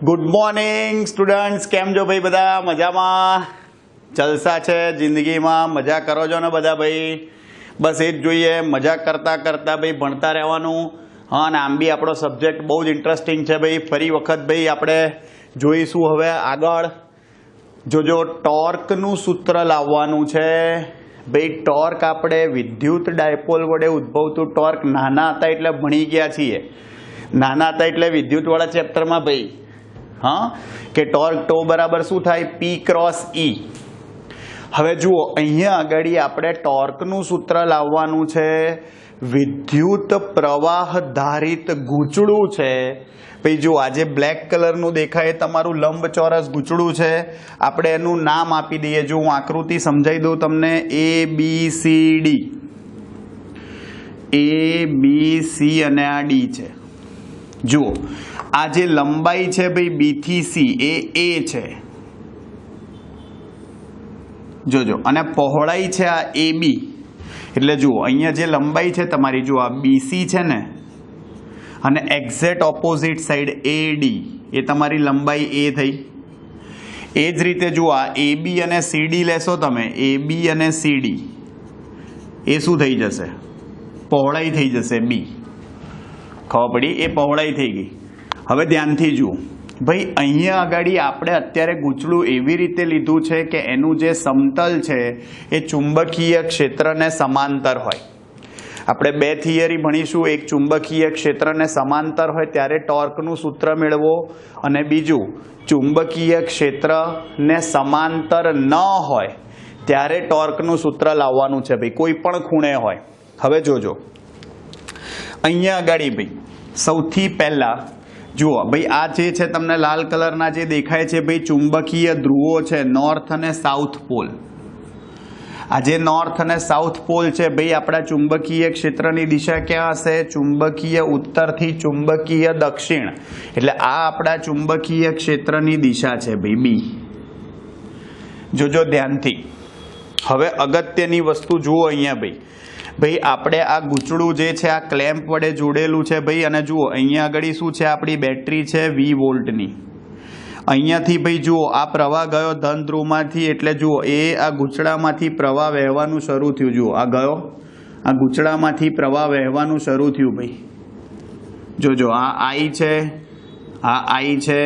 Good morning students, केम जो भाई बधा मजामा? जलसा छे जिंदगी में, मजा करो जो ने बधा भाई? बस ए ज जोईए, मजा करता करता भाई भणता रहेवानुं। हाँ, ने आम बी आपणो सब्जेक्ट बहु ज इंटरेस्टिंग छे भाई। फरी वखत भाई आपणे जोईशुं हवे आगळ। जो टॉर्कनुं सूत्र लाववानुं छे भाई। टॉर्क आपणे विद्युत डायपोल वडे उद्भवतुं टॉर्क नाना हता एटले भणी गया छीए। नाना हता एटले विद्युतवाळा चेप्टरमां भाई, हाँ, के टॉर्क टो बराबर शुं थाय? P cross E। हवे जुओ, अहींया आगळी आपणे टॉर्कनुं सूत्र लाववानुं छे। विद्युत प्रवाह धारित गूंचड़ू छे भाई। जो आज ब्लेक कलरनुं देखाय तमारुं लंबचोरस गूंचड़ू छे। आपणे एनुं नाम आपी दઈએ। जो हूँ आकृति समजाई दઉં तमने। ABCD, ABC અને આ D છે। जुओ, आ जे लंबाई छे भाई B થી C ए A छे, जोजो, अने पहोळाई छे आ AB। એટલે જુઓ, અહીંયા જે લંબાઈ છે તમારી, જો આ BC છે ને, અને એક્ઝેક્ટ ઓપોઝિટ સાઈડ AD એ તમારી લંબાઈ A થઈ। એ જ રીતે જુઓ, આ AB અને CD લેશો તમે, AB અને CD એ શું થઈ જશે? પહોળાઈ થઈ જશે B। ખબર પડી? એ પહોળાઈ થઈ ગઈ। હવે ધ્યાનથી જુઓ ભાઈ, અહીંયા આગળ આપણે અત્યારે ગૂંચળું એવી રીતે લીધું છે કે એનું જે સમતલ છે એ ચુંબકીય ક્ષેત્રને સમાંતર હોય। આપણે બે થિયરી ભણીશું, એક ચુંબકીય ક્ષેત્રને સમાંતર હોય ત્યારે ટોર્કનું સૂત્ર મેળવો, અને બીજું ચુંબકીય ક્ષેત્રને સમાંતર ન હોય ત્યારે ટોર્કનું સૂત્ર લાવવાનું છે ભાઈ, કોઈ પણ ખૂણે હોય। હવે જોજો, અહીંયા આગળ ભાઈ સૌથી પહેલા जुओ भाई, आ जे छे तमने लाल कलरना जे देखाय छे भाई चुंबकीय ध्रुवो छे, नॉर्थ अने साउथ पोल। आ जे नॉर्थ अने साउथ पोल छे भाई, आपड़ा चुंबकीय क्षेत्रनी दिशा क्या हशे? चुंबकीय उत्तर थी चुंबकीय दक्षिण। एटले आ आपड़ा चुंबकीय क्षेत्रनी दिशा छे भाई बी। जोजो ध्यानथी। हवे अगत्यनी वस्तु जुओ अहींया भाई, भाई आपणे आ गूंचड़ू जे छे आ क्लेम्प वडे जोड़ेलू छे भाई। अने जुओ, अहींया आगळी शुं छे? आपणी बेटरी छे 20 वोल्टनी। अहींयाथी भाई जुओ, आ प्रवाह गयो धन ध्रुवमांथी, एटले जुओ ए आ गूंचड़ामांथी प्रवाह वहेवानुं शरू थयुं। जुओ, आ गयो, आ गूंचड़ामांथी प्रवाह वहेवानुं शरू थयुं भाई। जोजो, आ I छे, आ I छे,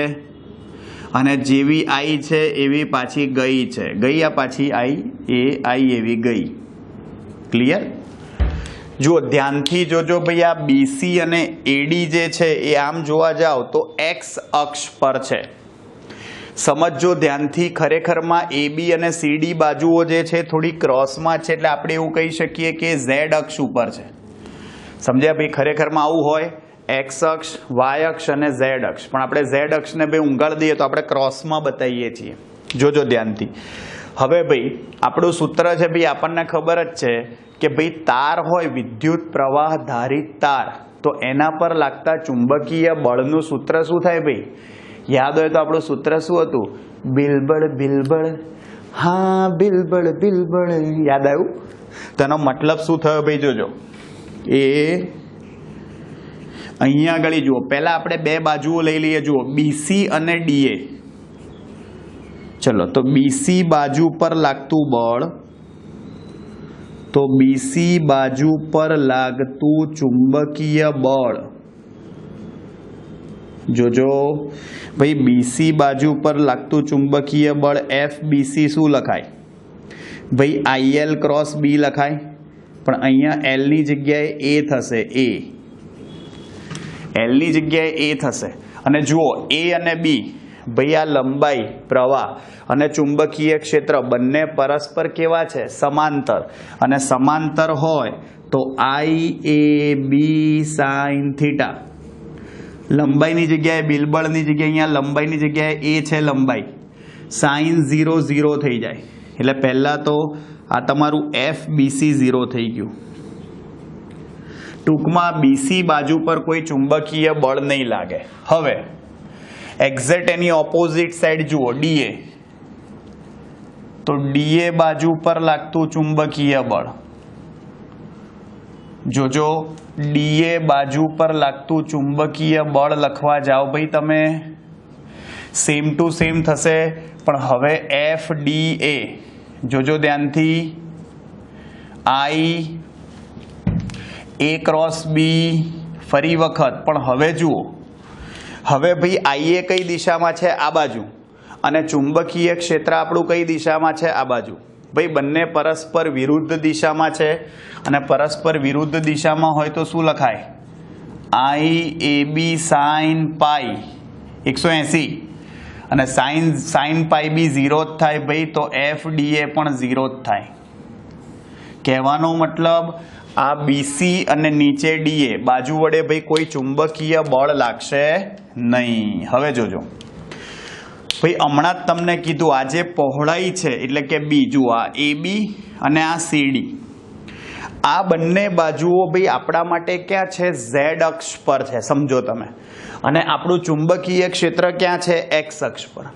अने जेवी I छे एवी पाછી गई छे। गई आ पाછી I, ए I एवी गई। क्लियर? जो ध्यानथी जोजो भाई, आ BC અને AD जे छे ए आम जोवा जाओ तो एक्स अक्ष पर छे। समझो ध्यानथी, खरेखरमां AB અને CD बाजुओ जे छे थोड़ी क्रॉसमां छे, એટલે આપણે એવું કહી શકીએ કે Z અક્ષ ઉપર છે। સમજ્યા ભાઈ? ખરેખરમાં આવું હોય, X અક્ષ, Y અક્ષ અને Z અક્ષ, પણ આપણે Z અક્ષને ભાઈ ઊંઘાડી દઈએ તો આપણે ક્રોસમાં બતાવીએ છીએ। જોજો ધ્યાનથી। હવે ભાઈ આપણું સૂત્ર છે ભાઈ, આપણને ખબર જ છે કે ભાઈ તાર હોય, વિદ્યુત પ્રવાહ ધારિત તાર, તો એના પર લાગતા ચુંબકીય બળનું સૂત્ર શું થાય ભાઈ? યાદ હોય તો આપણું સૂત્ર શું હતું? બિલબળ બિલબળ, હા બિલબળ બિલબળ। યાદ આવ્યું? તો એનો મતલબ શું થયો ભાઈ? જોજો, એ અહીંયા આગળ જુઓ, પહેલા આપણે બે બાજુઓ લઈ લઈએ। જુઓ, BC અને DA। चलो, तो BC बाजू पर लागतु बळ, तो BC बाजू पर लागतु चुंबकीय बळ। जोजो भाई, BC बाजू पर लागतु चुंबकीय बळ FBC शू लखाय भाई? IL क्रॉस B लखाय, पण अहींया L नी जग्याए A थशे। L नी जग्याए A थशे। अने जुओ, A अने B भाई, आ लंबाई, प्रवाह અને ચુંબકીય ક્ષેત્ર બંને પરસ્પર કેવા છે? સમાંતર। અને સમાંતર હોય તો IAB sin θ। લંબાઈની જગ્યાએ બિલબળની જગ્યાએ અહીંયા લંબાઈની જગ્યાએ A છે લંબાઈ, sin 0 0 થઈ જાય। એટલે પહેલા તો આ તમારું FBC 0 થઈ ગયું। ટૂંકમાં BC બાજુ પર કોઈ ચુંબકીય બળ નહીં લાગે। હવે एक्जेक्ट एनी ऑपोजिट साइड जुओ, DA, तो DA बाजू पर लागतु चुंबकीय बळ। જોજો ડીએ બાજુ પર લાગતું ચુંબકીય બળ લખવા જાઓ ભાઈ તમે, સેમ ટુ સેમ થશે, પણ હવે એફ ડી એ જોજો ધ્યાનથી, આઈ એ ક્રોસ બી, ફરી વખત, પણ હવે જુઓ, હવે ભાઈ આઈ એ કઈ દિશામાં છે? આ બાજુ, અને ચુંબકીય ક્ષેત્ર આપણું કઈ દિશામાં છે? આ બાજુ. ભાઈ બંને પરસ્પર વિરુદ્ધ દિશામાં છે, અને પરસ્પર વિરુદ્ધ દિશામાં હોય તો શું લખાય? આઈ એ બી સાઇન પાઈ 180, અને સાઇન પાઈ બી 0 જ થાય ભાઈ, તો એફ ડી એ પણ 0 જ થાય. કહેવાનો મતલબ આ બીસી અને નીચે ડીએ બાજુ વડે ભાઈ કોઈ ચુંબકીય બળ લાગશે નહીં. હવે જોજો ભાઈ, હમણાં જ તમને કીધું આ જે પહોળાઈ છે એટલે કે બી, જુઓ આ એ બી અને આ સીડી, આ બંને બાજુઓ ભાઈ આપણા માટે ક્યાં છે? ઝેડ અક્ષ પર છે, સમજો તમે. અને આપણું ચુંબકીય ક્ષેત્ર ક્યાં છે? એક્સ અક્ષ પર.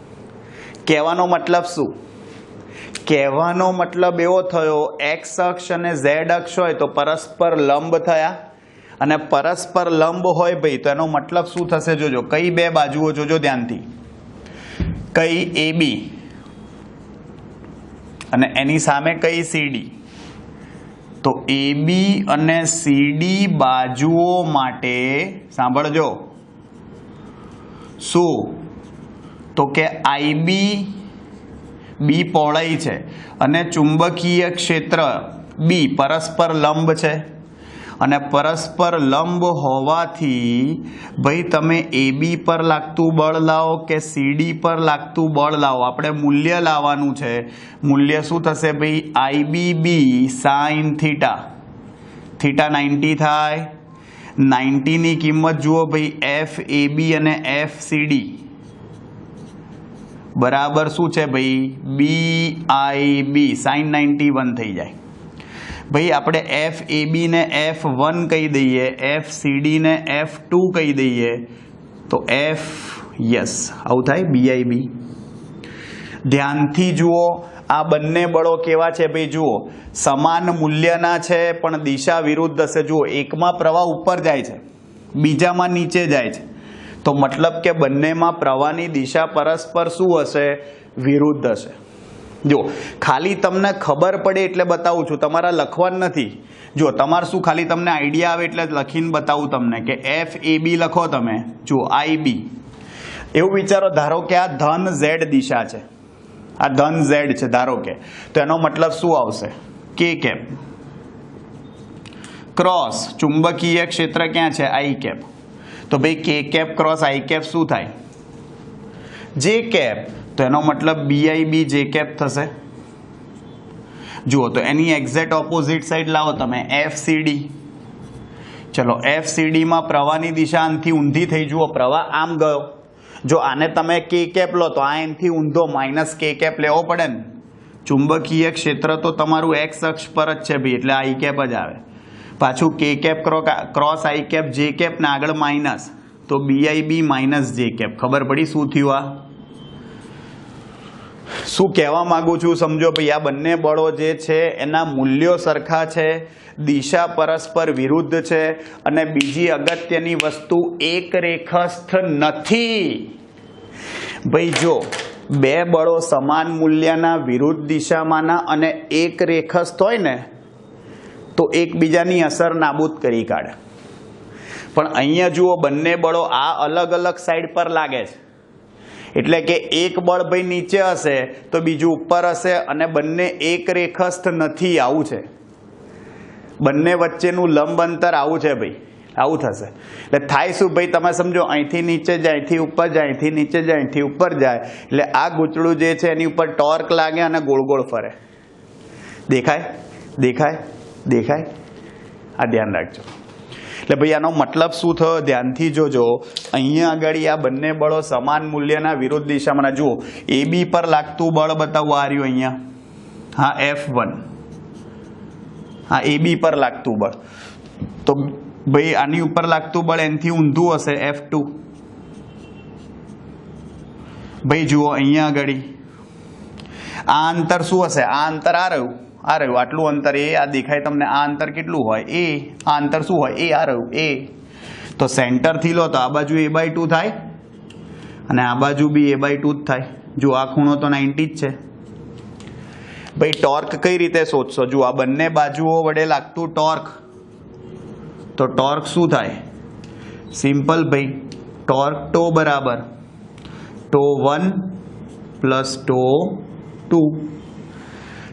કહેવાનો મતલબ શું? કહેવાનો મતલબ એવો થયો, એક્સ અક્ષ અને ઝેડ અક્ષ હોય તો પરસ્પર લંબ થયા, અને પરસ્પર લંબ હોય ભાઈ તો એનો મતલબ શું થશે? જોજો કઈ બે બાજુઓ, જોજો ધ્યાનથી, કઈ એ બી અને એની સામે કઈ સીડી. તો એ બી અને સીડી બાજુઓ માટે સાંભળજો શું? તો કે આઈ બી પહોળાઈ છે અને ચુંબકીય ક્ષેત્ર બી પરસ્પર લંબ છે, અને પરસ્પર લંબ હોવાથી ભાઈ તમે એ બી પર લાગતું બળ લાવો કે સીડી પર લાગતું બળ લાવો, આપણે મૂલ્ય લાવવાનું છે. મૂલ્ય શું થશે ભાઈ? આઈ બી સાઇન થીટા, થીટા 90 થાય. 90 ની કિંમત જુઓ ભાઈ, એફ એ બી અને એફ સીડી બરાબર શું છે ભાઈ? બી આઈ બી સાઇન 91 થઈ જાય. ભાઈ આપણે એફ એ બી ને F1 કહી દઈએ, એફ સીડી ને F2 કહી દઈએ, તો એફ, યસ આવું થાય, BIB. ધ્યાનથી જુઓ, આ બંને બળો કેવા છે ભાઈ? જુઓ સમાન મૂલ્યના છે પણ દિશા વિરુદ્ધ હશે. જુઓ એકમાં પ્રવાહ ઉપર જાય છે, બીજામાં નીચે જાય છે, તો મતલબ કે બંનેમાં પ્રવાહની દિશા પરસ્પર શું હશે? વિરુદ્ધ હશે. જો ખાલી તમને ખબર પડે એટલે બતાવું છું, તમારા લખવાનું નથી. જો તમારે શું ખાલી તમને આઈડિયા આવે એટલે લખીને બતાવું તમને કે એફ એ બી લખો તમે, જુઓ આઈ બી, એવું વિચારો ધારો કે આ ધન ઝેડ દિશા છે, આ ધન ઝેડ છે ધારો કે, તો એનો મતલબ શું આવશે? કે કેપ ક્રોસ ચુંબકીય ક્ષેત્ર ક્યાં છે? I cap. તો ભાઈ કે કેપ ક્રોસ આઈ કેપ શું થાય? જે કેપ. તો એનો મતલબ BIB જે કેપ થશે. જુઓ તો એની એક્ઝેક્ટ ઓપોઝિટ સાઈડ લાવો તમે, FCD. ચલો FCD માં પ્રવાહની દિશા આનથી ઊંધી થઈ, જુઓ પ્રવાહ આમ ગયો. જો આને તમે કે કેપ લો તો આ એનથી ઊંધો માઇનસ કે કેપ લેવો પડે ને. ચુંબકીય ક્ષેત્ર તો તમારું એક્સ અક્ષ પર જ છે ભાઈ, એટલે આઈ કેપ જ આવે. પાછું કે કેપ ક્રોસ આઈ કેપ જે કેપ ને આગળ માઇનસ, તો BIB માઇનસ જે કેપ. ખબર પડી શું થયું? આ શું કહેવા માંગુ છું સમજો ભાઈ, આ બંને બળો જે છે એના મૂલ્યો સરખા છે, દિશા પરસ્પર વિરુદ્ધ છે, અને બીજી અગત્યની વસ્તુ એક રેખસ્થ નથી. ભાઈ જો બે બળો સમાન મૂલ્યના વિરુદ્ધ દિશામાંના અને એક રેખસ્થ હોય ને તો એકબીજાની અસર નાબૂદ કરી કાઢે. પણ અહીંયા જુઓ બંને બળો આ અલગ અલગ સાઈડ પર લાગે છે, એટલે કે એક બળ ભાઈ નીચે હશે તો બીજું ઉપર હશે, અને બંને એક રેખસ્થ નથી. આવું છે, બંને વચ્ચેનું લંબ અંતર આવું છે ભાઈ, આવું થશે. એટલે થાય શું ભાઈ? તમે સમજો અહીંથી નીચે જાય, અહીંથી ઉપર જાય, અહીંથી નીચે જાય, અહીંથી ઉપર જાય, એટલે આ ગૂંચળું જે છે એની ઉપર ટોર્ક લાગે અને ગોળ ગોળ ફરે. દેખાય? દેખાય? દેખાય? આ ધ્યાન રાખજો. એટલે ભાઈ આનો મતલબ શું થયો? ધ્યાનથી જોજો. અહીંયા આગળ આ બંને બળો સમાન મૂલ્યના વિરુદ્ધ દિશામાં. જુઓ એ બી પર લાગતું બળ બતાવું, આ રહ્યું અહીંયા, હા F1, હા એ બી પર લાગતું બળ. તો ભાઈ આની ઉપર લાગતું બળ એનાથી ઊંધું હશે, F2. ભાઈ જુઓ અહીંયા આગળ આ અંતર શું હશે? આ અંતર આ રહ્યું, આ રહ્યું આટલું અંતર એ આ દેખાય તમને આ અંતર કેટલું હોય એ આ અંતર શું હોય એ આ રહ્યું એ તો સેન્ટરથી લો તો આ બાજુ a/2 થાય અને આ બાજુ બી a/2 જ થાય જો આ ખૂણો તો 90 જ છે ભાઈ ટોર્ક કઈ રીતે શોધશો જો આ બંને બાજુઓ વડે લાગતું ટોર્ક તો ટોર્ક શું થાય સિમ્પલ ભાઈ ટોર્ક ટો બરાબર ટો 1 પ્લસ ટો 2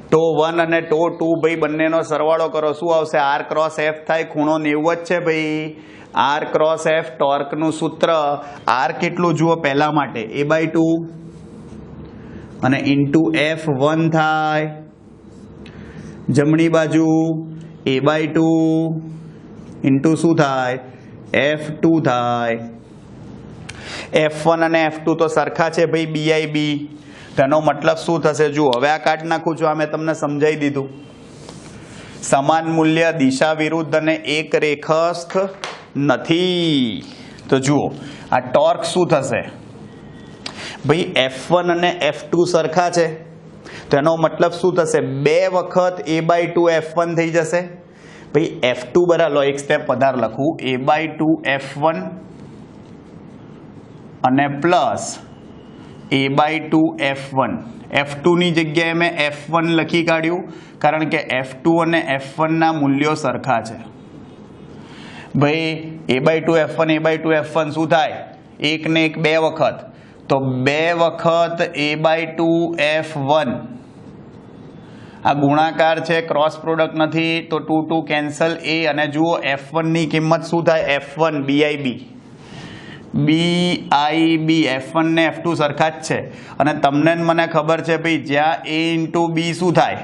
ટો 1 અને ટો 2 ભાઈ બંનેનો સરવાળો કરો શું આવશે r ક્રોસ f થાય ખૂણો 90 જ છે ભાઈ r ક્રોસ f ટોર્કનું સૂત્ર r કેટલું જુઓ પહેલા માટે a/2 અને ઇન્ટુ f1 થાય જમણી બાજુ a/2 ઇન્ટુ શું થાય f2 થાય f1 અને f2 તો સરખા છે ભાઈ BIB તેનો મતલબ શું થશે જુઓ હવે આ કાઢ નાખું છું આ મેં તમને સમજાવી દીધું સમાન મૂલ્ય દિશા વિરુદ્ધ અને એક રેખસ્થ નથી તો જુઓ આ ટોર્ક શું થશે ભાઈ f1 અને f2 સરખા છે તો એનો મતલબ શું થશે 2 વખત a/2 f1 થઈ જશે ભાઈ f2 બરાબર એક સ્ટેપ વધારે લખું a/2 f1 અને પ્લસ a/2 f1 f2 ની જગ્યાએ મેં f1 લખી કાઢ્યું કારણ કે f2 અને f1 ના મૂલ્યો સરખા છે ભાઈ a/2 f1 a/2 f1 શું થાય એક ને એક 2 વખત તો 2 વખત a/2 f1 આ ગુણાકાર છે ક્રોસ પ્રોડક્ટ નથી તો 2 2 કેન્સલ a અને જુઓ f1 ની કિંમત શું થાય f1 BIB f1 ને f2 સરખા જ છે અને તમને મને ખબર છે ભાઈ જ્યાં a ઇન્ટુ b શું થાય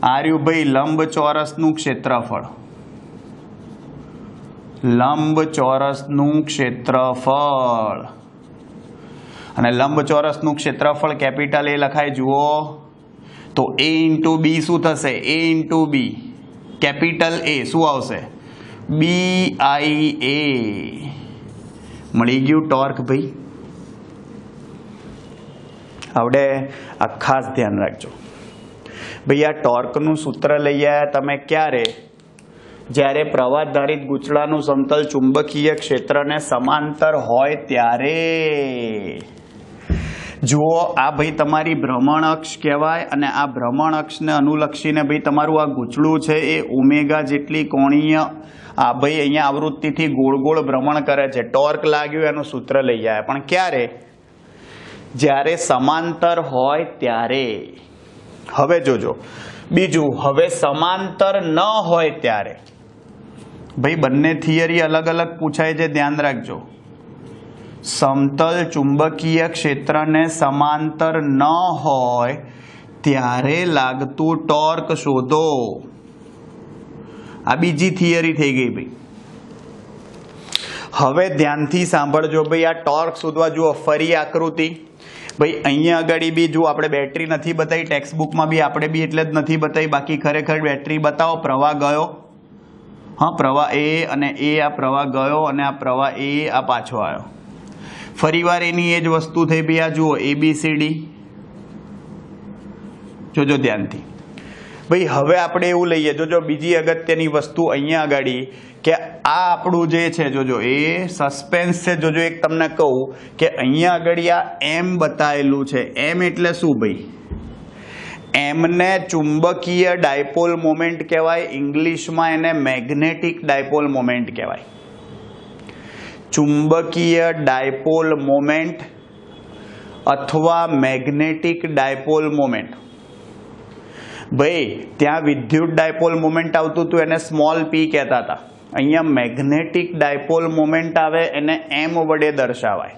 આ રહ્યું ભાઈ લંબચોરસનું ક્ષેત્રફળ અને લંબચોરસનું ક્ષેત્રફળ કેપિટલ A લખાય જુઓ તો a ઇન્ટુ b શું થશે a into b capital A શું આવશે BIA મળી ગયું ટોર્ક ભાઈ આવડે આ ખાસ ધ્યાન રાખજો ભાઈ આ ટોર્કનું સૂત્ર લઈ આવ્યા તમે ક્યારે જ્યારે પ્રવાહધારિત ગૂંચળાનું સમતલ ચુંબકીય ક્ષેત્રને સમાંતર હોય ત્યારે જુઓ આ ભાઈ તમારી ભ્રમણ અક્ષ કહેવાય અને આ ભ્રમણ અક્ષને અનુલક્ષીને ભાઈ તમારું આ ગૂંચળું છે એ ઓમેગા જેટલી કોણીય આ ભાઈ અહીંયા આવૃત્તિથી ગોળ ગોળ ભ્રમણ કરે છે ટોર્ક લાગ્યું એનું સૂત્ર લઈ આવ્યા પણ ક્યારે જ્યારે સમાંતર હોય ત્યારે હવે જોજો બીજું હવે સમાંતર ન હોય ત્યારે ભાઈ બંને થિયરી અલગ અલગ પૂછાય છે ધ્યાન રાખજો સમતલ ચુંબકીય ક્ષેત્રને સમાંતર ન હોય ત્યારે લાગતું ટોર્ક શોધો આ બીજી થિયરી થઈ ગઈ ભાઈ હવે ધ્યાનથી સાંભળજો ભાઈ આ ટોર્ક શોધવા જુઓ ફરી આકૃતિ ભાઈ અહીંયા આગળ બી જો આપણે બેટરી નથી બતાવી ટેક્સ્ટ બુકમાં બી આપણે બી એટલે જ નથી બતાવી બાકી ખરેખર બેટરી બતાવો પ્રવાહ ગયો હા પ્રવાહ એ અને એ આ પ્રવાહ ગયો અને આ પ્રવાહ એ આ પાછો આવ્યો ફરીવાર એની એ જ વસ્તુ થઈ ભાઈ આ જુઓ ABCD જોજો ધ્યાનથી ભાઈ હવે આપણે એવું લઈએ જોજો બીજી અગત્યની વસ્તુ અહીંયા આગળ કે આ આપણું જે છે જોજો એ સસ્પેન્સ છે જોજો એક તમને કહું કે અહીંયા આગળ આ M બતાવેલું છે M એટલે શું ભાઈ M ને ચુંબકીય ડાયપોલ મોમેન્ટ કહેવાય ઇંગ્લિશમાં એને મેગ્નેટિક ડાયપોલ મોમેન્ટ કહેવાય ચુંબકીય ડાયપોલ મોમેન્ટ અથવા મેગ્નેટિક ડાયપોલ મોમેન્ટ ભાઈ ત્યાં વિદ્યુત ડાયપોલ મોમેન્ટ આવતું હતું એને સ્મોલ p કહેતા હતા અહીંયા મેગ્નેટિક ડાયપોલ મોમેન્ટ આવે એને m વડે દર્શાવાય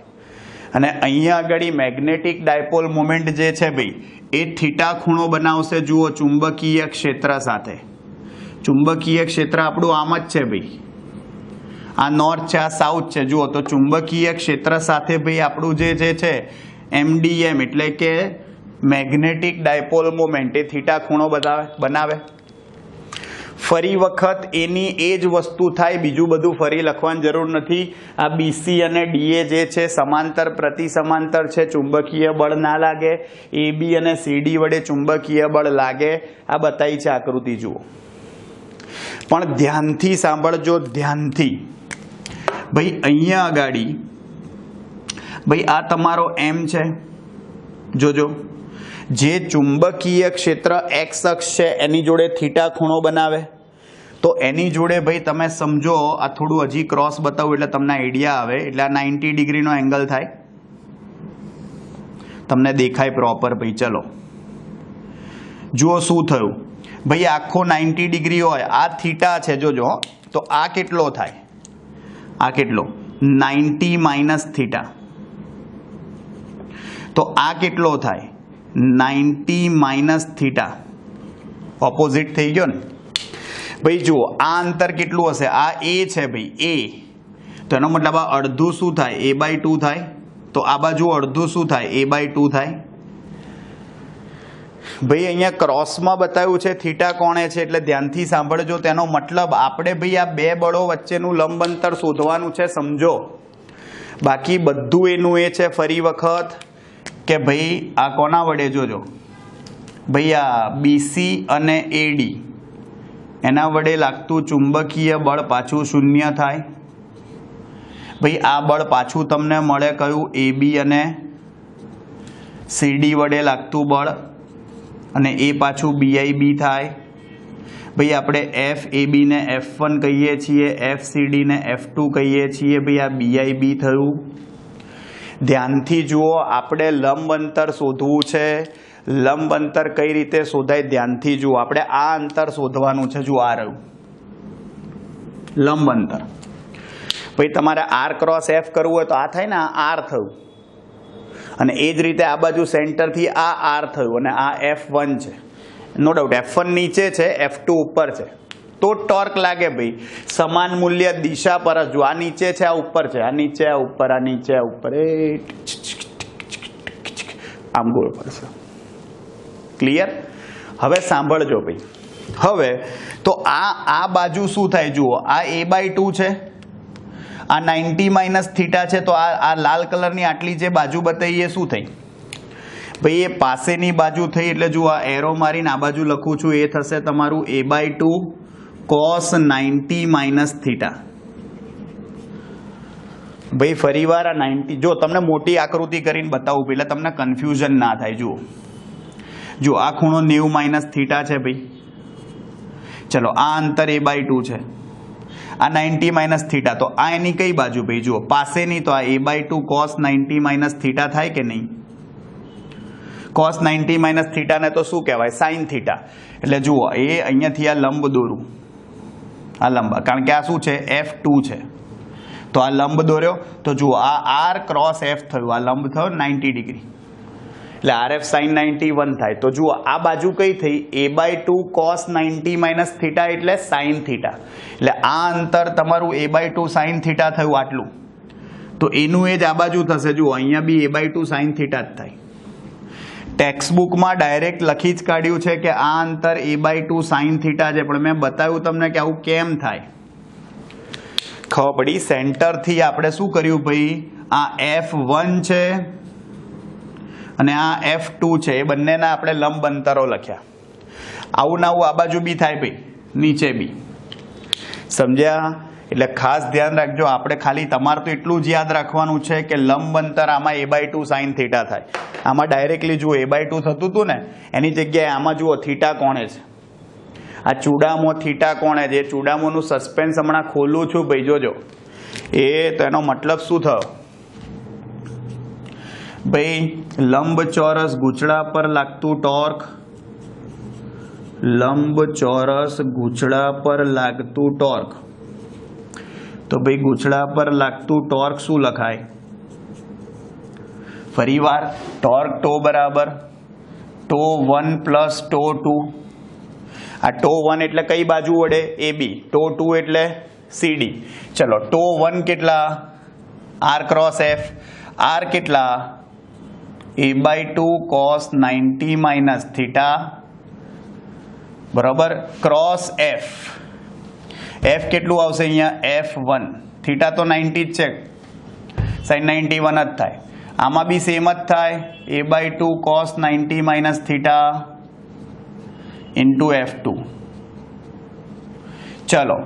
અને અહીંયા આગળ મેગ્નેટિક ડાયપોલ મોમેન્ટ જે છે ભાઈ એ થીટા ખૂણો બનાવશે જુઓ ચુંબકીય ક્ષેત્ર સાથે ચુંબકીય ક્ષેત્ર આપણું આમ જ છે ભાઈ આ નોર્થ છે આ સાઉથ છે જુઓ તો ચુંબકીય ક્ષેત્ર સાથે ભાઈ આપણું જે છે MDM એટલે કે મેગ્નેટિક ડાયપોલ મોમેન્ટ એ થીટા ખૂણો બનાવે ફરી વખત એની એ જ વસ્તુ થાય, બીજું બધું ફરી લખવાની જરૂર નથી. આ બીસી અને ડીએ જે છે સમાંતર પ્રતિ સમાંતર છે, ચુંબકીય બળ ના લાગે. એબી અને સીડી વડે ચુંબકીય બળ લાગે. આ બતાવી છે આકૃતિ, જુઓ. પણ ધ્યાનથી સાંભળજો, ધ્યાનથી. ભાઈ અહીંયા આગાડી ભાઈ આ તમારો એમ છે, જોજો. જે ચુંબકીય ક્ષેત્ર એક્સ અક્ષ છે એની જોડે થીટા ખૂણો બનાવે, તો એની જોડે ભાઈ તમે સમજો, આ થોડું હજી ક્રોસ બતાવું એટલે તમને આઈડિયા આવે. એટલે આ 90 ડિગ્રીનો એંગલ થાય, તમને દેખાય પ્રોપર. ભાઈ ચલો જુઓ શું થયું. ભાઈ આખો 90 ડિગ્રી હોય, આ થીટા છે, જોજો. તો આ કેટલો થાય? આ કેટલો? 90 માઇનસ થીટા. તો આ કેટલો થાય? 90 માઇનસ થીટા. ઓપોઝિટ થઈ ગયો ને ભાઈ. જુઓ આ અંતર કેટલું હશે? આ એ છે ભાઈ, એ. તો એનો મતલબ આ અડધું શું થાય? a/2 થાય. તો આ બાજુ અડધું શું થાય? a/2 થાય. ભાઈ અહીંયા ક્રોસમાં બતાવ્યું છે થીટા કોણે છે, એટલે ધ્યાનથી સાંભળજો. તેનો મતલબ આપણે ભાઈ આ બે બળો વચ્ચેનું લંબ અંતર શોધવાનું છે, સમજો. બાકી બધું એનું એ છે ફરી વખત કે ભાઈ આ કોના વડે, જોજો ભાઈ આ બીસી અને એડી એના વડે લાગતું ચુંબકીય બળ પાછું શૂન્ય થાય. ભાઈ આ બળ પાછું તમને મળે કયું? એબી અને સીડી વડે લાગતું બળ, અને એ પાછું બીઆઈબી થાય. ભાઈ આપણે એફ એબી ને F1 કહીએ છીએ, એફ સીડી ને F2 કહીએ છીએ. ભાઈ આ બીઆઈબી થયું. ધ્યાનથી જુઓ, આપણે લંબ અંતર શોધવું છે. લંબ અંતર કઈ રીતે શોધાય? ધ્યાનથી જુઓ. આપણે આ અંતર શોધવાનું છે. જુઓ આ રહ્યું લંબ અંતર. ભાઈ તમારે આર ક્રોસ એફ કરવું હોય તો આ થાય ને, આ આર થયું. અને એ જ રીતે આ બાજુ સેન્ટરથી આ આર થયું, અને આ F1 છે. નો ડાઉટ F1 નીચે છે, F2 ઉપર છે. તો ટોર્ક લાગે ભાઈ સમાન મૂલ્ય દિશા પર જ. જો આ નીચે છે, આ ઉપર છે. આ નીચે, આ ઉપર, આ નીચે, આ ઉપર. એ આમ ગોળ પડશે. ક્લિયર? હવે સાંભળજો ભાઈ. હવે તો આ બાજુ શું થાય? જુઓ આ a/2 છે, આ 90 માઇનસ થીટા છે. તો આ લાલ કલરની આટલી જે બાજુ બતાવીએ શું થઈ? ભાઈ એ પાસેની બાજુ થઈ. એટલે જુઓ આ એરો મારીને આ બાજુ લખું છું, એ થશે તમારું a/2 cos 90 માઇનસ થીટા. ભાઈ ફરીવાર આ 90, જો તમને મોટી આકૃતિ કરીને બતાવું એટલે તમને કન્ફ્યુઝન ના થાય. જુઓ આ ખૂણો 90 માઇનસ થીટા છે ભાઈ. ચલો આ અંતર a/2 છે, આ 90 માઇનસ થીટા. તો આ એની કઈ બાજુ ભાઈ? જુઓ પાસેની. તો આ a/2 cos 90 માઇનસ થીટા થાય કે નહીં? cos 90 માઇનસ થીટા ને તો શું કહેવાય? sin theta. એટલે જુઓ એ અહીંયાથી આ લંબ દોરું, આ લંબ, કારણ કે આ શું છે? F2 છે. તો આ લંબ દોર્યો. તો જુઓ આ r ક્રોસ f થયું, આ લંબ થયો 90 ડિગ્રી. એટલે RF sin 91 થાય. તો જુઓ આ બાજુ કઈ થઈ? a/2 cos 90 માઇનસ થીટા એટલે sin થીટા. એટલે આ અંતર તમારું a/2 sin થીટા થયું આટલું. તો એનું એ જ આ બાજુ થશે. જુઓ અહીંયા બી a/2 sin થીટા જ થાય. ટેક્સ્ટબુકમાં ડાયરેક્ટ લખી જ કાઢ્યું છે કે આ અંતર a/2 sin થીટા છે, પણ મેં બતાવ્યું તમને કે આવું કેમ થાય. ખબર પડી? સેન્ટરથી આપણે શું કર્યું ભાઈ? આ F1 છે અને આ F2 છે, એ બંનેના આપણે લંબ અંતરો લખ્યા. આવું ના આવું આ બાજુ બી થાય ભાઈ, નીચે બી. સમજ્યા? એટલે ખાસ ધ્યાન રાખજો. આપણે ખાલી તમારે તો એટલું જ યાદ રાખવાનું છે કે લંબ અંતર આમાં a/2 sin થીટા થાય. આમાં ડાયરેક્ટલી જુઓ a/2 થતું હતું ને, એની જગ્યાએ આમાં જુઓ થીટા કોણે છે? આ ચૂડામો થીટા કોણે છે? એ ચૂડામોનું સસ્પેન્સ હમણાં ખોલું છું ભાઈ, જોજો. એ તો એનો મતલબ શું થયો ભાઈ? લંબચોરસ ગૂંચળા પર લાગતું ટોર્ક, લંબચોરસ ગૂંચળા પર લાગતું ટોર્ક. તો ભાઈ ગૂંચળા પર લાગતું ટોર્ક શું લખાય? ફરીવાર ટોર્ક ટો બરાબર τ1 પ્લસ τ2. આ τ1 એટલે કઈ બાજુ વડે? AB. τ2 એટલે CD. ચલો τ1 કેટલા? R cross F. R કેટલા? a/2 cos 90 માઇનસ થીટા બરાબર ક્રોસ એફ એફ કેટલું આવશે અહીંયા F1 થીટા તો 90 જ છે sin 91 જ થાય આમાં બી સેમ જ થાય a/2 cos 90 minus theta into F2 ચલો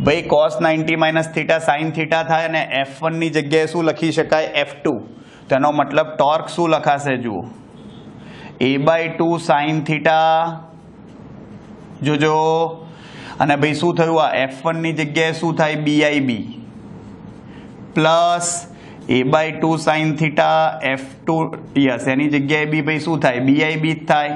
ભાઈ cos 90 minus theta sin theta થાય અને F1 ની જગ્યાએ શું લખી શકાય F2 તેનો મતલબ ટોર્ક શું લખાશે જુઓ a/2 sin theta જોજો અને ભાઈ શું થયું આ F1 ની જગ્યાએ શું થાય BIB plus a/2 sin theta F2 yes એની જગ્યાએ બી ભાઈ શું થાય BIB જ થાય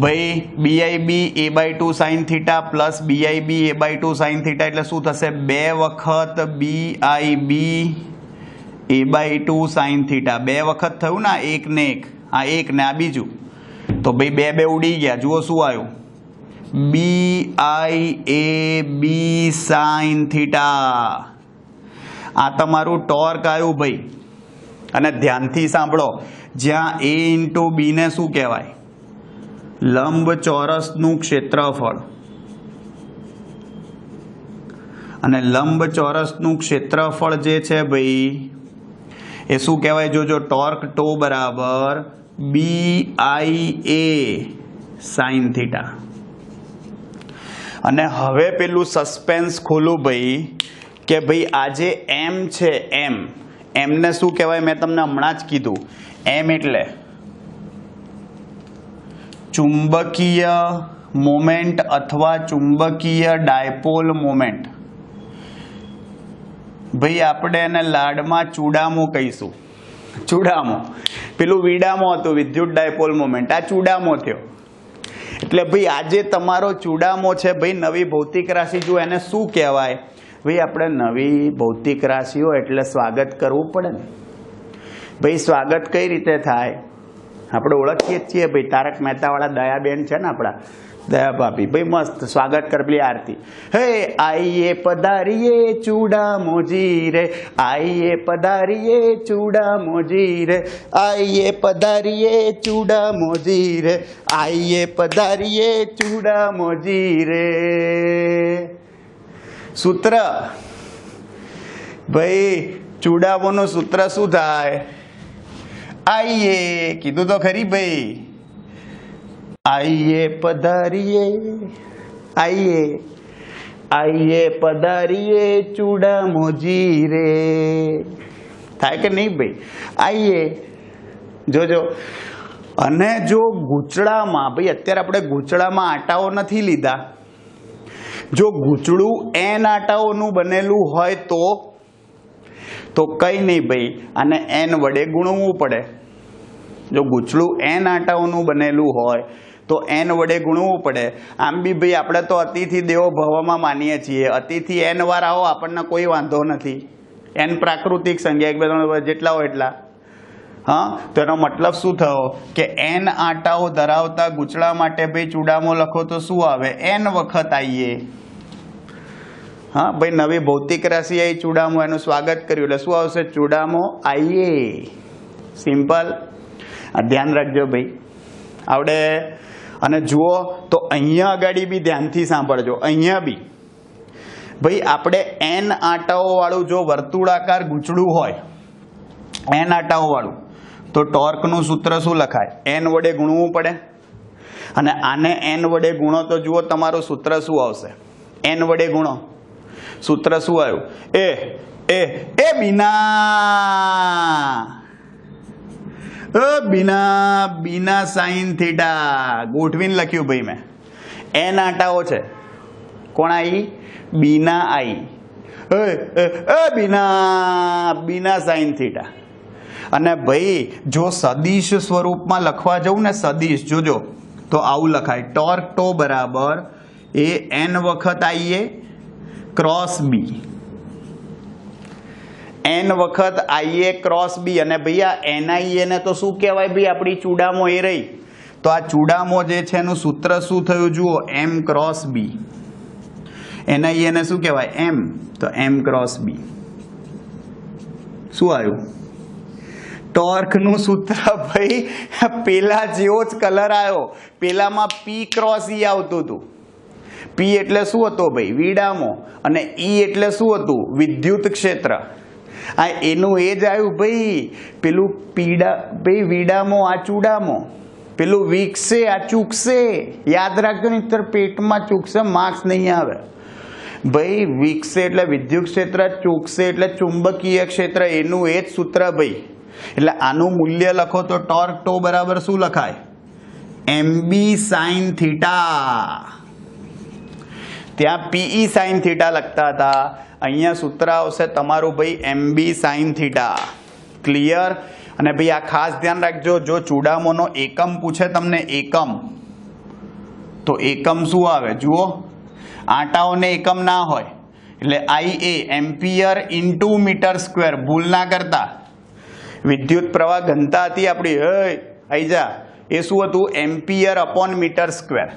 ભાઈ BIB a/2 sin theta plus BIB a/2 sin theta એટલે શું થશે બે વખત BIB a/2 sin theta બે વખત થયું ને એક ને એક આ એક ને આ બીજું તો ભાઈ બે બે ઉડી ગયા જુઓ શું આવ્યું BIAB sin theta આ તમારું ટોર્ક આવ્યું ભાઈ અને ધ્યાનથી સાંભળો જ્યાં A into B ને શું કહેવાય લંબચોરસનું ક્ષેત્રફળ અને લંબચોરસનું ક્ષેત્રફળ જે છે ભાઈ એ શું કહેવાય જોજો ટોર્ક ટો બરાબર BIA sin theta અને હવે પેલું સસ્પેન્સ ખોલું ભાઈ કે ભાઈ આ જે M છે M ને શું કહેવાય મેં તમને હમણાં જ કીધું M એટલે ચુંબકીય મોમેન્ટ અથવા ચુંબકીય ડાયપોલ મોમેન્ટ ભાઈ આપણે એને લાડમાં ચૂડામો કહીશું ચૂડામો પેલું વીડામો હતું વિદ્યુત ડાયપોલ મોમેન્ટ આ ચૂડામો થયો એટલે ભાઈ આજે તમારો ચૂડામો છે ભાઈ નવી ભૌતિક રાશિ જો એને શું કહેવાય ભાઈ આપણે નવી ભૌતિક રાશિઓ એટલે સ્વાગત કરવું પડે ને ભાઈ સ્વાગત કઈ રીતે થાય આપણે ઓળખીએ જ છીએ ભાઈ તારક મહેતાવાળા દયાબેન છે ને આપણા દયા ભાભી ભાઈ મસ્ત સ્વાગત કર પેલી આરતી હે આઈએ પધારીએ ચૂડામોજી રે આઈએ પધારીએ ચૂડામોજી રે આઈએ પધારીએ ચૂડામોજી રે આઈએ પધારીએ ચૂડામોજી રે સૂત્ર ભાઈ ચૂડામોનું સૂત્ર શું થાય આઈએ કીધું તો ખરી ભાઈ आइए पधारिए आइए आइए पधारिए चूडामोजी रे થાય કે નહીં ભાઈ આઈએ જોજો અને જો ગૂંચળામાં ભાઈ અત્યારે આપણે ગૂંચળામાં આટાઓ નથી લીધા જો ગૂંચળું n આટાઓનું બનેલું હોય તો કંઈ નહીં ભાઈ અને n વડે ગુણવું પડે જો ગૂંચળું n આટાઓનું બનેલું હોય તો n વડે ગુણવું પડે આમ બી ભાઈ આપણે તો અતિથિ દેવો ભવમાં માનીએ છીએ અતિથિ n વાર આવો આપણને કોઈ વાંધો નથી n પ્રાકૃતિક સંખ્યા 1 2 3 જેટલા હોય એટલા હા તો એનો મતલબ શું થયો કે n આટાઓ ધરાવતા ગૂંચળા માટે ભાઈ ચૂડામો લખો તો શું આવે n વખત આઈએ હા ભાઈ નવી ભૌતિક રાશિ આવી ચૂડામો એનું સ્વાગત કર્યું એટલે શું આવશે ચૂડામો આઈએ સિમ્પલ આ ધ્યાન રાખજો ભાઈ આવડે અને જુઓ તો અહીંયા આગળ બી ધ્યાનથી સાંભળજો અહીંયા બી ભાઈ આપણે n આટાઓ વાળું જો વર્તુળાકાર ગૂંચળું હોય n આટાઓ વાળું તો ટોર્કનું સૂત્ર શું લખાય n વડે ગુણવું પડે અને આને n વડે ગુણો તો જુઓ તમારું સૂત્ર શું આવશે n વડે ગુણો સૂત્ર શું આવ્યું એ બીના સાઇન થીટા ગોઠવીને લખ્યું ભાઈ મેં n આટાઓ છે કોણ આવી બીના આવી બીના સાઇન થીટા અને ભાઈ જો સદિશ સ્વરૂપમાં લખવા જવું ને સદિશ જોજો તો આવું લખાય ટોર્ક ટો બરાબર એ n વખત આઈએ ક્રોસ બી n વખત આઈએ ક્રોસ બી અને ભાઈ આ NIA ને તો શું કહેવાય ભાઈ આપણી ચૂડામો એ રહી તો આ ચૂડામો જે છે એનું સૂત્ર શું થયું જુઓ m ક્રોસ બી NIA ને શું કહેવાય m તો m ક્રોસ બી શું આવ્યું ટોર્કનું સૂત્ર ભાઈ પેલા જેવો જ કલર આવ્યો. પેલામાં P ક્રોસ E આવતું હતું. P એટલે શું હતો ભાઈ? વિડામો. અને E એટલે શું હતું? વિદ્યુત ક્ષેત્ર. આ એનું એ જ આવ્યું ભાઈ. પેલું ભાઈ વિડામો, આ ચૂડામો. પેલું વિકસે, આ ચૂકશે. યાદ રાખજો, નહીંતર પેટમાં ચૂકશે, માર્ક્સ નહીં આવે ભાઈ. વિકસે એટલે વિદ્યુત ક્ષેત્ર, ચૂકશે એટલે ચુંબકીય ક્ષેત્ર. એનું એ જ સૂત્ર ભાઈ. એટલે આનું મૂલ્ય લખો તો ટોર્ક ટો બરાબર શું લખાય? MB sin theta. ત્યાં PE sin થીટા લખતા હતા, અહીંયા સૂત્ર આવશે તમારું ભાઈ MB sin થીટા. ક્લિયર? અને ભાઈ આ ખાસ ધ્યાન રાખજો, જો ચૂડામોનો એકમ પૂછે તમને, એકમ, તો એકમ શું આવે જુઓ. આંટાઓને એકમ ના હોય એટલે IA ampere into metre square. ભૂલ ના કરતા. વિદ્યુત પ્રવાહ ઘનતા હતી આપણી, આઈ જા, એ શું હતું? Ampere upon metre square.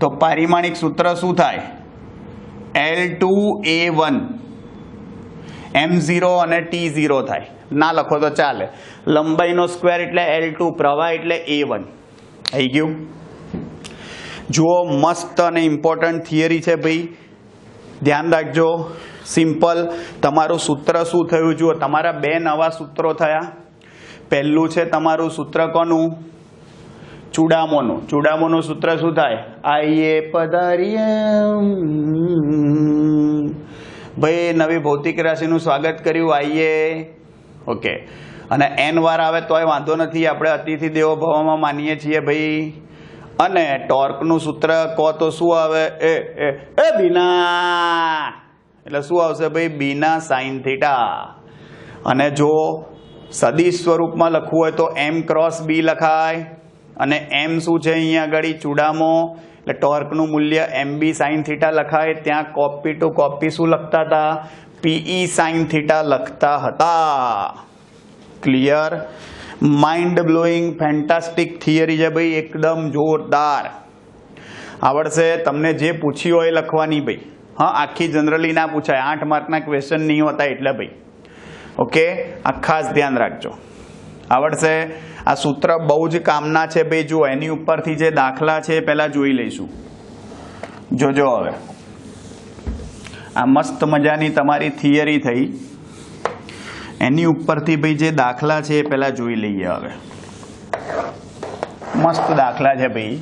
તો પારિમાણિક સૂત્ર શું થાય? L2A1 M0 અને T0 થાય. ના લખો તો ચાલે. લંબાઈનો સ્ક્વેર એટલે L2, પ્રવાહ એટલે A1. આવી ગયું? જુઓ, મસ્ત અને ઇમ્પોર્ટન્ટ થિયરી છે ભાઈ, ધ્યાન રાખજો. સિમ્પલ. તમારું સૂત્ર શું થયું જુઓ, તમારા બે નવા સૂત્રો થયા. પહેલું છે તમારું સૂત્ર કોનું? ચૂડામોનું. ચૂડામોનું સૂત્ર શું થાય? આઈએ પધારીએ. ભાઈ નવી ભૌતિક રાશિનું સ્વાગત કર્યું, આઈએ. ઓકે. અને n વાર આવે તોય વાંધો નથી, આપણે અતિથિ દેવો ભવમાં માનીએ છીએ ભાઈ. અને ટોર્કનું સૂત્ર કહો તો શું આવે? એ બીના. એટલે શું આવશે ભાઈ? બીના સાઇન થીટા. અને જો સદિશ સ્વરૂપમાં લખવું હોય તો M ક્રોસ B લખાય. અને M શું છે અહીંયા આગળ? ચૂડામો. એટલે ટોર્કનું મૂલ્ય MB સાઇન થીટા લખાય. ત્યાં કોપી ટુ કોપી શું લખતા હતા? PE સાઇન થીટા લખતા હતા. Clear? Mind blowing fantastic theory છે ભાઈ, એકદમ જોરદાર. આવડશે તમને. જે પૂછ્યું હોય એ લખવાની ભાઈ. હા, આખી જનરલી ના પૂછાય, 8 માર્કના ક્વેશ્ચન નહીં હોતા એટલે ભાઈ. ઓકે, આ ખાસ ધ્યાન રાખજો. આવડશે. આ સૂત્ર બહુ જ કામના છે ભાઈ. જુઓ, એની ઉપરથી જે દાખલા છે એ પહેલાં જોઈ લઈશું. જોજો હવે, આ મસ્ત મજાની તમારી થિયરી થઈ. એની ઉપરથી ભાઈ જે દાખલા છે એ પહેલાં જોઈ લઈએ. હવે મસ્ત દાખલા છે ભાઈ,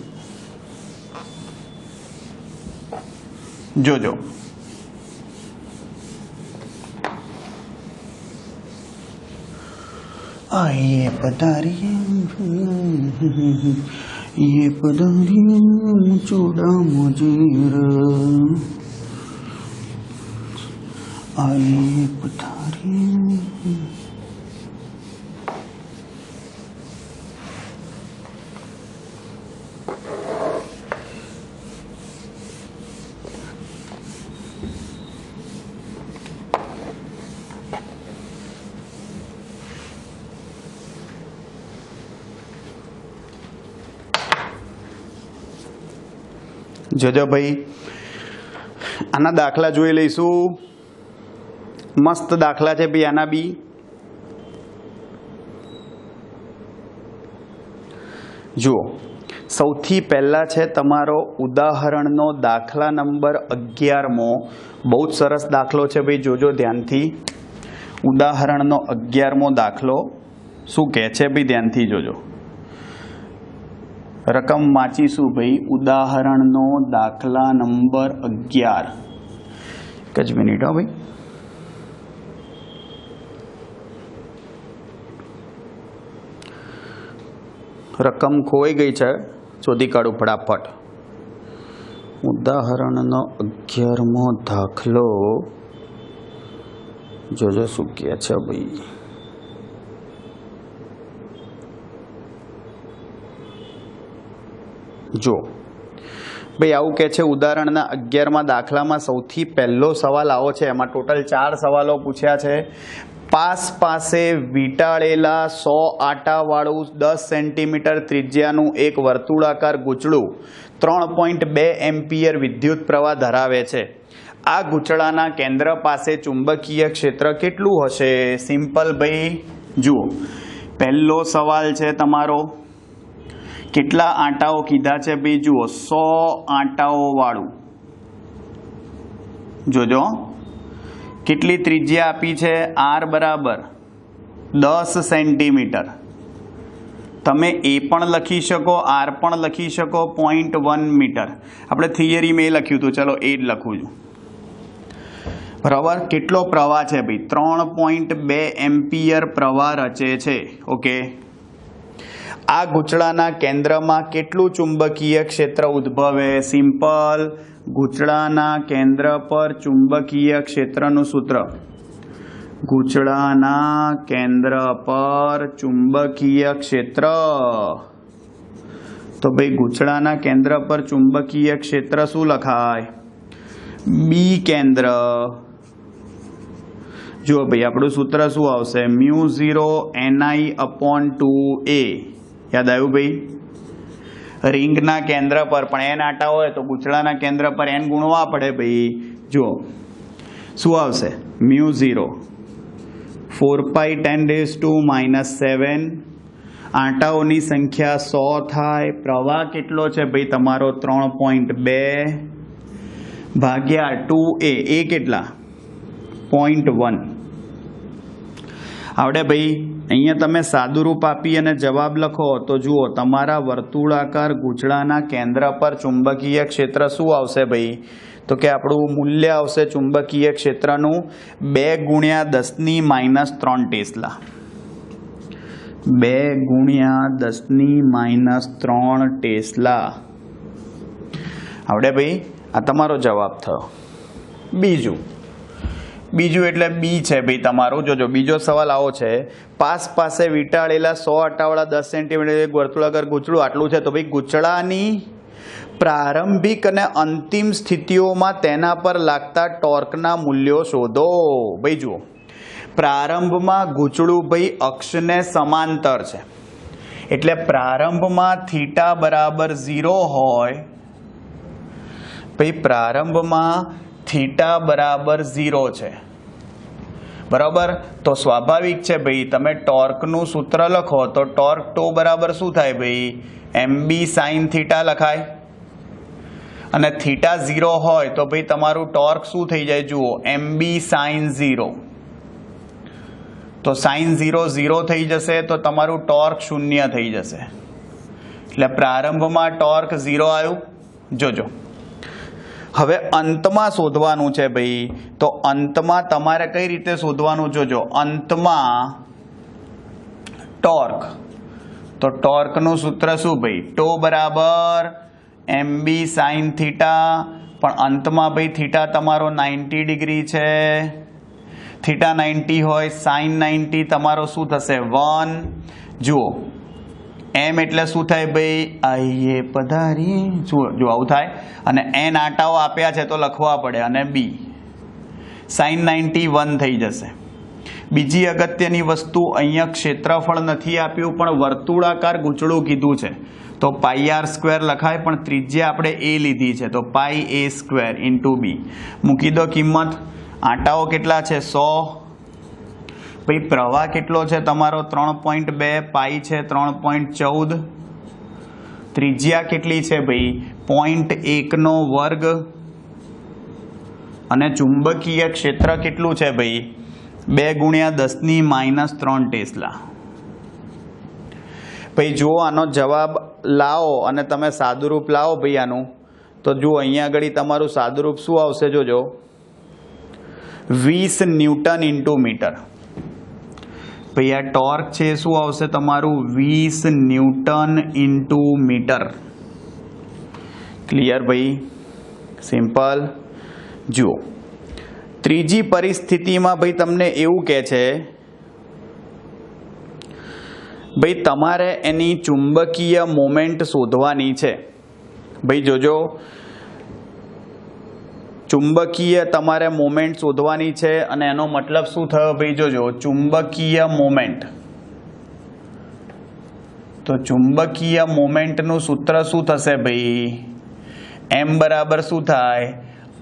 જોજો. આઈએ પધારીએ, ये पधारियों चूड़ा मुझे आइए पधारियों. જોજો ભાઈ, આના દાખલા જોઈ લઈશું. મસ્ત દાખલા છે ભાઈ આના બી. જુઓ, સૌથી પહેલા છે તમારો ઉદાહરણનો દાખલા નંબર 11મો. બહુ જ સરસ દાખલો છે ભાઈ, જોજો ધ્યાનથી. ઉદાહરણનો 11મો દાખલો શું કહે છે ભાઈ, ધ્યાનથી જોજો. રકમ વાંચીશું ભાઈ. ઉદાહરણનો દાખલા નંબર 11. એક જ મિનિટ હો ભાઈ. રકમ ખોઈ ગઈ છે, શોધી કાઢું ફટાફટ. ઉદાહરણનો 11મો દાખલો જોજો શું કહે છે ભાઈ. જો ભાઈ, આવું કહે છે ઉદાહરણના 11મા દાખલામાં સૌથી પહેલો સવાલ આવો છે. એમાં ટોટલ 4 સવાલો પૂછ્યા છે. પાસ પાસે વીંટાળેલા 100 આટાવાળું 10 સેન્ટીમીટર ત્રિજ્યાનું એક વર્તુળાકાર ગૂંચળું 3.2 એમ્પિયર વિદ્યુત પ્રવાહ ધરાવે છે. આ ગૂંચળાના કેન્દ્ર પાસે ચુંબકીય ક્ષેત્ર કેટલું હશે? સિમ્પલ ભાઈ, જુઓ, પહેલો સવાલ છે તમારો, કેટલા આંટાઓ કીધા છે ભાઈ? જુઓ 100 આંટાઓ વાળું. જોજો કેટલી ત્રિજ્યા આપી છે? r બરાબર 10 સેન્ટીમીટર. તમે એ પણ લખી શકો, r પણ લખી શકો, 0.1 મીટર. આપણે થિયરીમાં એ લખ્યું હતું, ચલો એ જ લખું છું. બરાબર. કેટલો પ્રવાહ છે ભાઈ? 3.2 એમ્પિયર પ્રવાહ રચે છે. ઓકે. આ ગૂંચળાના કેન્દ્રમાં કેટલું ચુંબકીય ક્ષેત્ર ઉદ્ભવે? સિમ્પલ. ગૂંચળાના કેન્દ્ર પર ચુંબકીય ક્ષેત્રનું સૂત્ર. ગૂંચળાના કેન્દ્ર પર ચુંબકીય ક્ષેત્ર. તો ભાઈ ગૂંચળાના કેન્દ્ર પર ચુંબકીય ક્ષેત્ર શું લખાય? બી કેન્દ્ર. જુઓ ભાઈ આપણું સૂત્ર શું આવશે? μ0ni/2a. યાદ આવ્યું ભાઈ? રિંગના કેન્દ્ર પર પણ n આંટા હોય તો ગૂંચળાના કેન્દ્ર પર n ગુણવા પડે ભાઈ. જુઓ શું આવશે? μ0 4π10⁻⁻7. આંટાઓની સંખ્યા 100 થાય. પ્રવાહ કેટલો છે ભાઈ તમારો? 3.2 ભાગ્યા 2a. એ કેટલા? 0.1. આવડે ભાઈ? અહીંયા તમે સાદુરૂપ આપી અને જવાબ લખો તો જુઓ તમારા વર્તુળાકાર ગૂંચળાના કેન્દ્ર પર ચુંબકીય ક્ષેત્ર શું આવશે ભાઈ? તો કે આપણું મૂલ્ય આવશે ચુંબકીય ક્ષેત્રનું 2 × 10⁻³ ટેસ્લા. 2 × 10⁻³ ટેસ્લા. આવડે ભાઈ? આ તમારો જવાબ થયો. બીજું એટલે બી છે ભાઈ તમારું. જોજો બીજો સવાલ આવો છે. પાસે વીંટાળેલા 100 આંટાવાળા 10 સેન્ટીમીટર વર્તુળાકાર ગૂંચળું આટલું છે. તો ભાઈ ગૂંચળાની પ્રારંભિક અને અંતિમ સ્થિતિઓમાં તેના પર લાગતા ટોર્કના મૂલ્યો શોધો. ભાઈ જુઓ પ્રારંભમાં ગૂંચળું ભાઈ અક્ષને સમાંતર છે એટલે પ્રારંભમાં થીટા બરાબર 0 હોય. ભાઈ પ્રારંભમાં થીટા બરાબર 0 છે. બરાબર. તો સ્વાભાવિક છે ભાઈ તમે ટોર્કનું સૂત્ર લખો તો ટોર્ક ટો બરાબર શું થાય ભાઈ? mb sin થીટા લખાય. અને થીટા 0 હોય તો ભાઈ તમારું ટોર્ક શું થઈ જાય? જુઓ mb sin 0. તો sin 0 0 થઈ જશે તો તમારું ટોર્ક 0 થઈ જશે. એટલે પ્રારંભમાં ટોર્ક 0 આવ્યું. જોજો હવે અંતમાં શોધવાનું છે ભાઈ. તો અંતમાં તમારે કઈ રીતે શોધવાનું? જોજો અંતમાં ટોર્ક. તો ટોર્કનું સૂત્ર શું ભાઈ? ટો બરાબર mb sin થીટા. પણ અંતમાં ભાઈ થીટા તમારો 90 ડિગ્રી છે. થીટા 90 હોય sin 90 તમારો શું થશે? 1. જુઓ એમ એટલે શું થાય ભાઈ? આઈએ પધારી. જો આવું થાય. અને n આંટાઓ આપ્યા છે તો લખવા પડે. અને બી sin 90 1 થઈ જશે. બીજી અગત્યની વસ્તુ, અહીંયા ક્ષેત્રફળ નથી આપ્યું પણ વર્તુળાકાર ગૂંચળું કીધું છે તો πr² લખાય. પણ ત્રિજ્યા આપણે a લીધી છે તો πa² × b. મૂકી દો કિંમત. આંટાઓ કેટલા છે? 100. ભાઈ પ્રવાહ કેટલો છે તમારો? 3.2. પાઈ છે 3.14. ત્રિજ્યા કેટલી છે ભાઈ? 0.1² અને ચુંબકીય ક્ષેત્ર કેટલું છે ભાઈ? 2 × 10⁻³ ટેસ્લા. ભાઈ જુઓ આનો જવાબ લાવો અને તમે સાદુરૂપ લાવો ભાઈ આનું. તો જુઓ અહીંયા આગળ તમારું સાદુરૂપ શું આવશે? જોજો 20 ન્યૂટન × મીટર. ભાઈ આ ટોર્ક છે શું આવશે તમારું? 20 ન્યૂટન × મીટર. ક્લિયર ભાઈ? સિમ્પલ. જુઓ ત્રીજી પરિસ્થિતિમાં ભાઈ તમને એવું કહે છે ભાઈ તમારે એની ચુંબકીય મોમેન્ટ શોધવાની છે. ભાઈ જોજો ચુંબકીય તમારે મોમેન્ટ શોધવાની છે અને એનો મતલબ શું થયો ભાઈ? જોજો ચુંબકીય મોમેન્ટ. તો ચુંબકીય મોમેન્ટનું સૂત્ર શું થશે ભાઈ? m બરાબર શું થાય?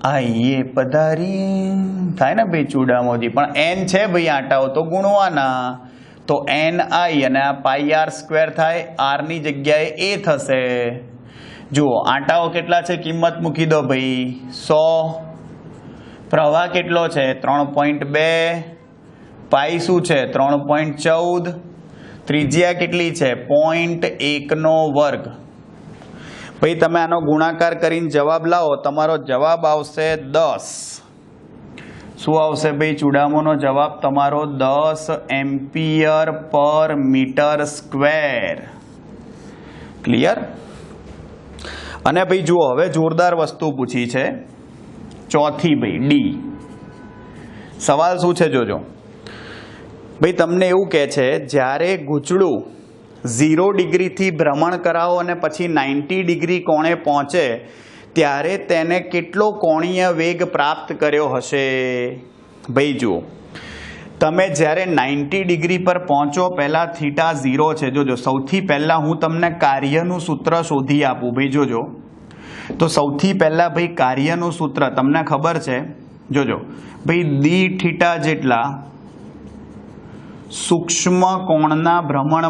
આઈએ પધારી થાય ને ભાઈ ચૂડામોજી. પણ n છે ભાઈ આંટાઓ તો ગુણવાના. તો NI અને આ પાઈ આર સ્ક્વેર થાય, આર ની જગ્યાએ એ થશે. જુઓ આંટાઓ કેટલા છે કિંમત મૂકી દો ભાઈ 100. પ્રવાહ કેટલો છે 3.2. પાઈ શું છે 3.14. ત્રિજ્યા કેટલી છે 0.1 નો વર્ગ. ભાઈ તમે આનો ગુણાકાર કરીને જવાબ લાવો, તમારો જવાબ આવશે 10. શું આવશે ભાઈ ચુડામોનો જવાબ તમારો 10 એમ્પિયર પર મીટર સ્ક્વેર. ક્લિયર? અને ભાઈ જુઓ હવે જોરદાર વસ્તુ પૂછી છે ચોથી ભાઈ ડી. સવાલ શું છે જોજો ભાઈ, તમને એવું કહે છે જ્યારે ગૂંચળું 0 ડિગ્રીથી ભ્રમણ કરાવો અને પછી 90 ડિગ્રી કોણે પહોંચે ત્યારે તેને કેટલો કોણીય વેગ પ્રાપ્ત કર્યો હશે. ભાઈ જુઓ તમે જ્યારે 90 ડિગ્રી પર પહોંચો પહેલાં થીટા 0 છે. જોજો સૌથી પહેલાં હું તમને કાર્યનું સૂત્ર શોધી આપું ભાઈ. જોજો તો સૌથી પહેલાં ભાઈ કાર્યનું સૂત્ર તમને ખબર છે. જોજો ભાઈ ડી થીટા જેટલા સૂક્ષ્મ કોણના ભ્રમણ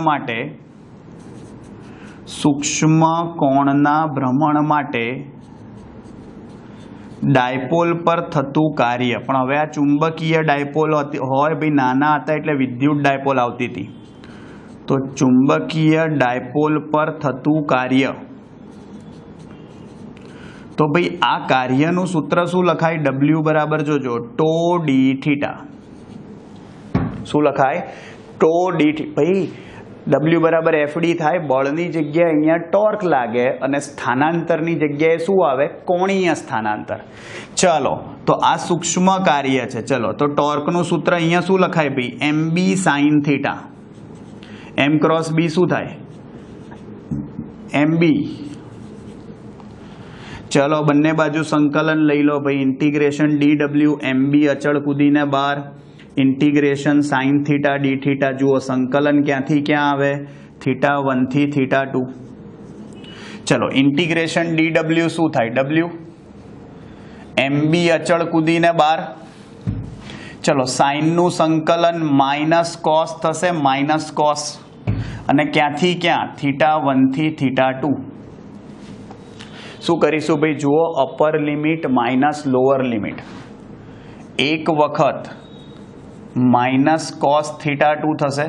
માટે ડાયપોલ પર થતું કાર્ય. પણ હવે આ ચુંબકીય ડાયપોલ હોય ભાઈ, નાના હતા એટલે વિદ્યુત ડાયપોલ આવતી હતી. તો ચુંબકીય ડાયપોલ પર થતું કાર્ય, તો ભાઈ આ કાર્યનું સૂત્ર શું લખાય? W બરાબર જોજો ટો ડી થીટા. શું લખાય? ટો ડી. ભાઈ W બરાબર FD થાય. બળની જગ્યાએ અહીંયા ટોર્ક લાગે અને સ્થાનાંતરની જગ્યાએ શું આવે? કોણીય સ્થાનાંતર. ચલો તો આ સૂક્ષ્મ કાર્ય છે. ચલો તો ટોર્કનું સૂત્ર અહીંયા શું લખાય ભાઈ? MB sin theta. M cross B શું થાય? MB. ચલો બંને બાજુ સંકલન લઈ લો ભાઈ. ઇન્ટિગ્રેશન DW MB અચળ કૂદીને બહાર. Integration sine theta D theta. જુઓ સંકલન ક્યાંથી ક્યાં આવે? થીટા 1 થી થીટા 2. ચલો ઇન્ટિગ્રેશન DW શું થાય? W. MB અચળ કૂદીને બહાર. ચલો સાઇનનું સંકલન માઇનસ કોસ થશે, માઇનસ કોસ. અને ક્યાંથી ક્યાં? થીટા 1 થી થીટા 2. શું કરીશું ભાઈ? જુઓ upper limit minus lower limit. એક વખત માઇનસ કોસ થીટા 2 થશે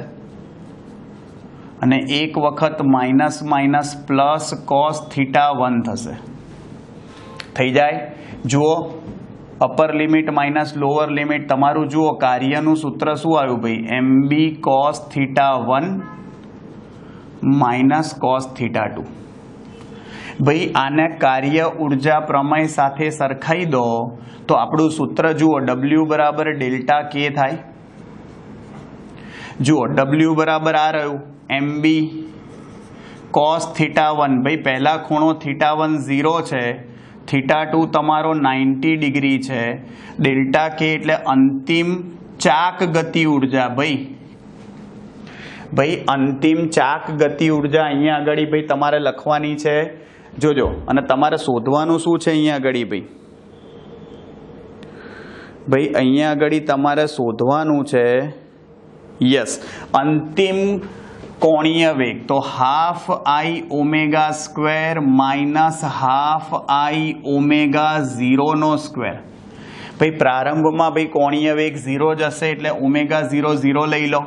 અને એક વખત minus minus plus cos theta 1 થશે. થઈ જાય? જુઓ upper limit minus lower limit. તમારું જુઓ કાર્યનું સૂત્ર શું આવ્યું ભાઈ? MB cos theta 1 minus cos theta 2. ભાઈ આને કાર્ય ઉર્જા પ્રમેય સાથે સરખાઈ દો તો આપણું સૂત્ર જુઓ W બરાબર ડેલ્ટા K થાય. જુઓ W બરાબર આ રહ્યું MB કોસ થીટા 1. ભાઈ પહેલા ખૂણો થીટા 1 0 છે, થીટા 2 તમારો 90 ડિગ્રી છે. ડેલ્ટા K એટલે અંતિમ ચાક ગતિ ઉર્જા. ભાઈ અંતિમ ચાક ગતિ ઉર્જા અહીંયા આગળ ભાઈ તમારે લખવાની છે. જોજો અને તમારે શોધવાનું શું છે અહીંયા આગળ ભાઈ અહીંયા આગળ તમારે શોધવાનું છે યસ અંતિમ કોણીય વેગ. તો half I omega square minus half I omega 0 નો સ્ક્વેર. ભાઈ પ્રારંભમાં ભાઈ કોણીય વેગ 0 જ હશે એટલે ઓમેગા 0 0 લઈ લો.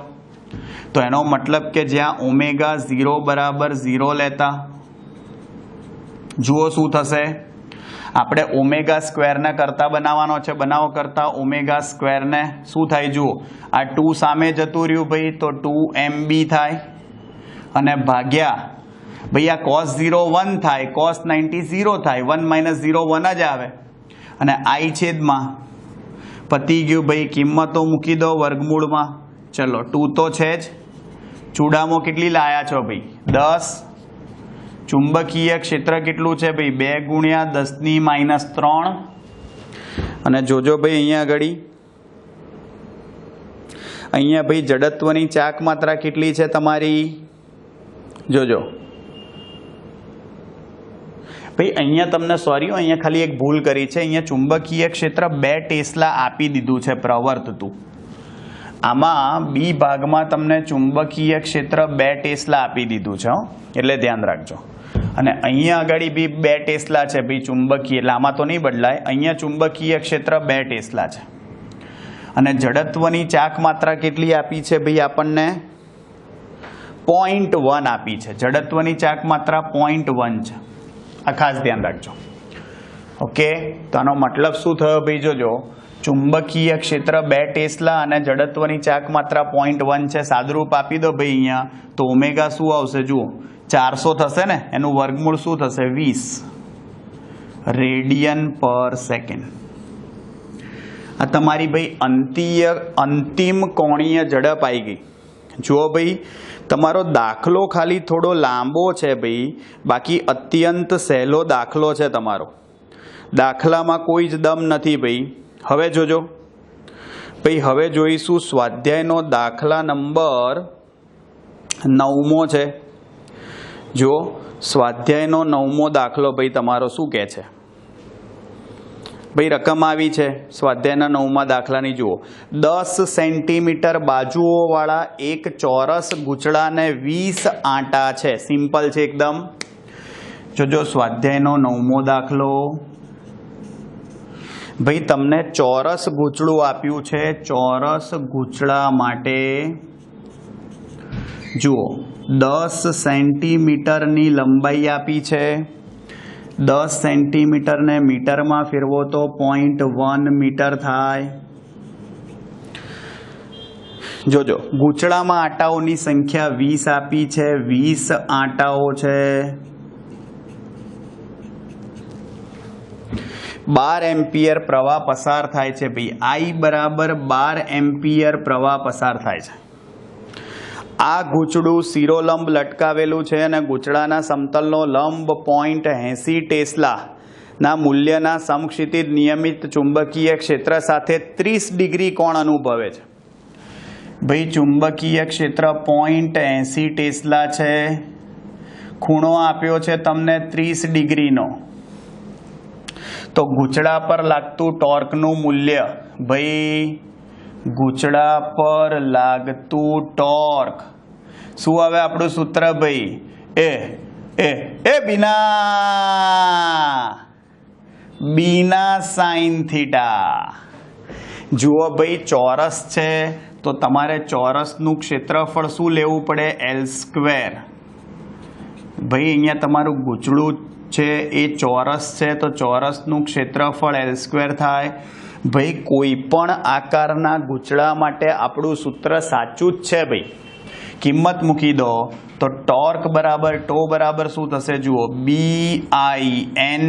તો એનો મતલબ કે જ્યાં ઓમેગા 0 બરાબર 0 લેતા જુઓ શું થશે? આપણે ઓમેગા સ્ક્વેરને કરતા બનાવવાનો છે. બનાવો કરતા ઓમેગા સ્ક્વેરને શું થાય? જુઓ આ 2 સામે જતું રહ્યું ભાઈ તો 2MB થાય અને ભાગ્યા ભાઈ આ cos 0 1 થાય, cos 90 0 થાય. 1 માઇનસ 0 1 જ આવે અને I છેદમાં પતી ગયું ભાઈ. કિંમતો મૂકી દો વર્ગમૂળમાં. ચલો 2 તો છે જ. ચૂડામો કેટલી લાયા છો ભાઈ? 10. ચુંબકીય ક્ષેત્ર કેટલું છે ભાઈ? 2 ગુણ્યા 10 ની માઇનસ 3. અને જોજો ભાઈ અહીંયા ભાઈ જડત્વની ચાક માત્રા કેટલી છે તમારી? જોજો ભાઈ અહીંયા તમને સોરી અહીંયા ખાલી એક ભૂલ કરી છે. અહીંયા ચુંબકીય ક્ષેત્ર 2 ટેસ્લા આપી દીધું છે પ્રવર્તતું. આમાં બી ભાગમાં તમને ચુંબકીય ક્ષેત્ર 2 ટેસ્લા આપી દીધું છે, એટલે ધ્યાન રાખજો. અને અહીંયા આગળ બી 2 ટેસ્લા છે ભાઈ ચુંબકીય, એટલે આમાં તો નહીં બદલાય. અહીંયા ચુંબકીય ક્ષેત્ર 2 ટેસ્લા છે. અને જડત્વની ચાક માત્રા કેટલી આપી છે ભાઈ આપણને? 0.1 આપી છે. જડત્વની ચાક માત્રા 0.1 છે. આ ખાસ ધ્યાન રાખજો. ઓકે, તો આનો મતલબ શું થયો ભાઈ? જોજો, ચુંબકીય ક્ષેત્ર 2 ટેસ્લા અને જડત્વની ચાક માત્રા 0.1 છે. સાદુરૂપ આપી દો ભાઈ અહીંયા, તો ઓમેગા શું આવશે? જુઓ, 400 થશે ને, એનું વર્ગમૂળ શું થશે? 20 રેડિયન પર સેકન્ડ. આ તમારી ભાઈ અંતિમ કોણીય ઝડપ આવી ગઈ. જુઓ ભાઈ, તમારો દાખલો ખાલી થોડો લાંબો છે ભાઈ, બાકી અત્યંત સહેલો દાખલો છે તમારો. દાખલામાં કોઈ જ દમ નથી ભાઈ. હવે જોજો ભાઈ, હવે જોઈશું સ્વાધ્યાયનો દાખલા નંબર 9મો છે. જો સ્વાધ્યાયનો 9મો દાખલો ભાઈ તમારો શું કહે છે? ભાઈ રકમ આવી છે સ્વાધ્યાયના 9મા દાખલાની. જુઓ, 10 સેન્ટીમીટર બાજુઓવાળા એક ચોરસ ગૂંચળાને 20 આંટા છે. સિમ્પલ છે એકદમ. જોજો સ્વાધ્યાયનો 9મો દાખલો. ભાઈ તમને ચોરસ ગૂંચળું આપ્યું છે. ચોરસ ગૂંચળા માટે જુઓ 10 સેન્ટીમીટરની લંબાઈ આપી છે. 10 સેન્ટીમીટરને મીટરમાં ફેરવો તો 0.1 મીટર થાય. જોજો, ગૂંચળામાં આંટાઓની સંખ્યા 20 આપી છે. 20 આંટાઓ છે. 12 એમ્પિયર પ્રવાહ પસાર થાય છે ભાઈ. I બરાબર 12 એમ્પિયર પ્રવાહ પસાર થાય છે. આ ગૂંચળું શિરોલંબ લટકાવેલું છે અને ગૂંચળાના સમતલનો લંબ 0.80 ટેસ્લા ના મૂલ્યના સમક્ષિતિજ નિયમિત ચુંબકીય ક્ષેત્ર સાથે 30 ડિગ્રી કોણ અનુભવે છે. ભાઈ ચુંબકીય ક્ષેત્ર 0.80 ટેસ્લા છે. ખૂણો આપ્યો છે તમને 30 ડિગ્રીનો. તો ગૂંચળા પર લાગતું ટોર્કનું મૂલ્ય ભાઈ, ગૂંચળા પર લાગતું ટોર્ક શું આવે આપણું સૂત્ર ભાઈ? બીના સાઇન થીટા. જુઓ ભાઈ, ચોરસ છે તો તમારે ચોરસનું ક્ષેત્રફળ શું લેવું પડે? L². ભાઈ અહીંયા તમારું ગૂંચળું છે એ ચોરસ છે, તો ચોરસનું ક્ષેત્રફળ L² થાય. ભાઈ કોઈ પણ આકારના ગૂંચળા માટે આપણું સૂત્ર સાચું જ છે ભાઈ. કિંમત મૂકી દો તો ટોર્ક બરાબર શું થશે? જુઓ, BIN.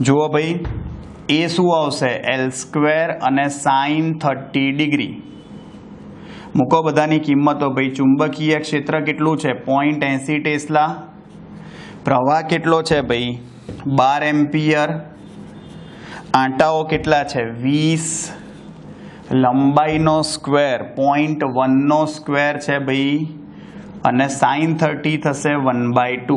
જુઓ ભાઈ, એ શું આવશે? L² અને સાઇન 30 ડિગ્રી. મૂકો બધાની કિંમતો ભાઈ. ચુંબકીય ક્ષેત્ર કેટલું છે? 0.80 ટેસ્લા. પ્રવાહ કેટલો છે ભાઈ? 12 એમ્પિયર. આંટાઓ કેટલા છે? 20. લંબાઈનો સ્ક્વેર 0.1નો સ્ક્વેર છે ભાઈ, અને સાઇન 30 થશે 1/2.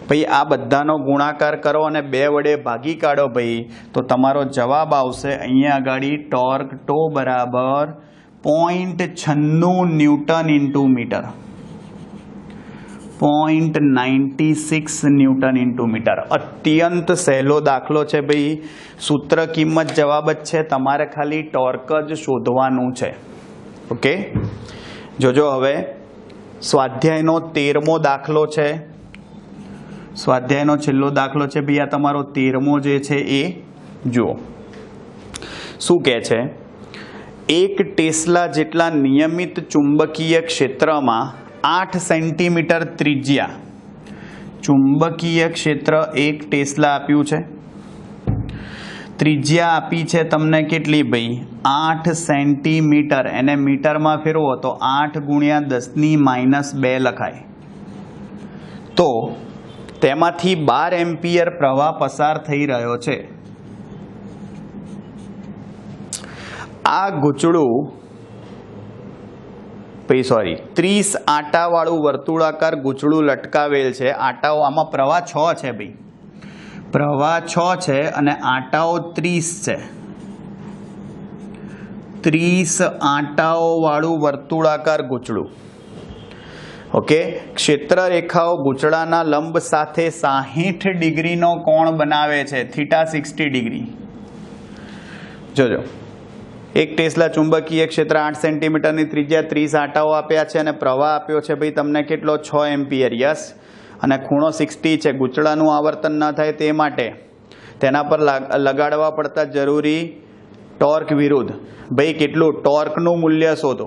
ભાઈ આ બધાનો ગુણાકાર કરો અને 2 વડે ભાગી કાઢો ભાઈ, તો તમારો જવાબ આવશે અહીંયા આગળ ટોર્ક ટો બરાબર 0.96 newton into metre. 0.96 newton into metre. અત્યંત સહેલો દાખલો છે ભાઈ. સૂત્ર કિંમત જવાબ જ છે, તમારે ખાલી ટોર્ક જ શોધવાનું છે. ઓકે, જોજો હવે સ્વાધ્યાયનો 13મો દાખલો છે. સ્વાધ્યાયનો છેલ્લો દાખલો છે ભાઈ. આ તમારો 13મો જે છે એ જુઓ શું કહે છે? 1 ટેસ્લા જેટલા નિયમિત ચુંબકીય ક્ષેત્રમાં 8 સેન્ટીમીટર ત્રિજ્યા. ચુંબકીય ક્ષેત્ર 1 ટેસ્લા આપ્યું છે. ત્રિજ્યા આપી છે તમને કેટલી ભાઈ? 8 સેન્ટીમીટર. એને મીટરમાં ફેરવો તો 8 × 10⁻² લખાય. તો તેમાંથી 12 એમ્પિયર પ્રવાહ પસાર થઈ રહ્યો છે. આ ગૂંચળું 30 આંટાવાળું વર્તુળાકાર ગૂંચળું લટકાવેલ છે. આંટાઓ આમાં પ્રવાહ 6 છે ભાઈ. પ્રવાહ 6 છે અને આંટાઓ 30 છે. 30 આંટાઓ વાળું વર્તુળાકાર ગૂંચળું. ઓકે, ક્ષેત્ર રેખાઓ ગૂંચળાના લંબ સાથે 60 ડિગ્રીનો કોણ બનાવે છે, થીટા 60 ડિગ્રી. જોજો, એક ટેસ્લા ચુંબકીય ક્ષેત્ર 8 સેન્ટીમીટરની ત્રિજ્યા, 30 આંટાઓ આપ્યા છે અને પ્રવાહ આપ્યો છે ભાઈ તમને કેટલો, 6 એમ્પિયર. યસ, અને ખૂણો 60 છે. ગૂંચળાનું આવર્તન ન થાય તે માટે તેના પર લગાડવા પડતા જરૂરી ટોર્ક વિરુદ્ધ. ભાઈ કેટલું ટોર્કનું મૂલ્ય શોધો,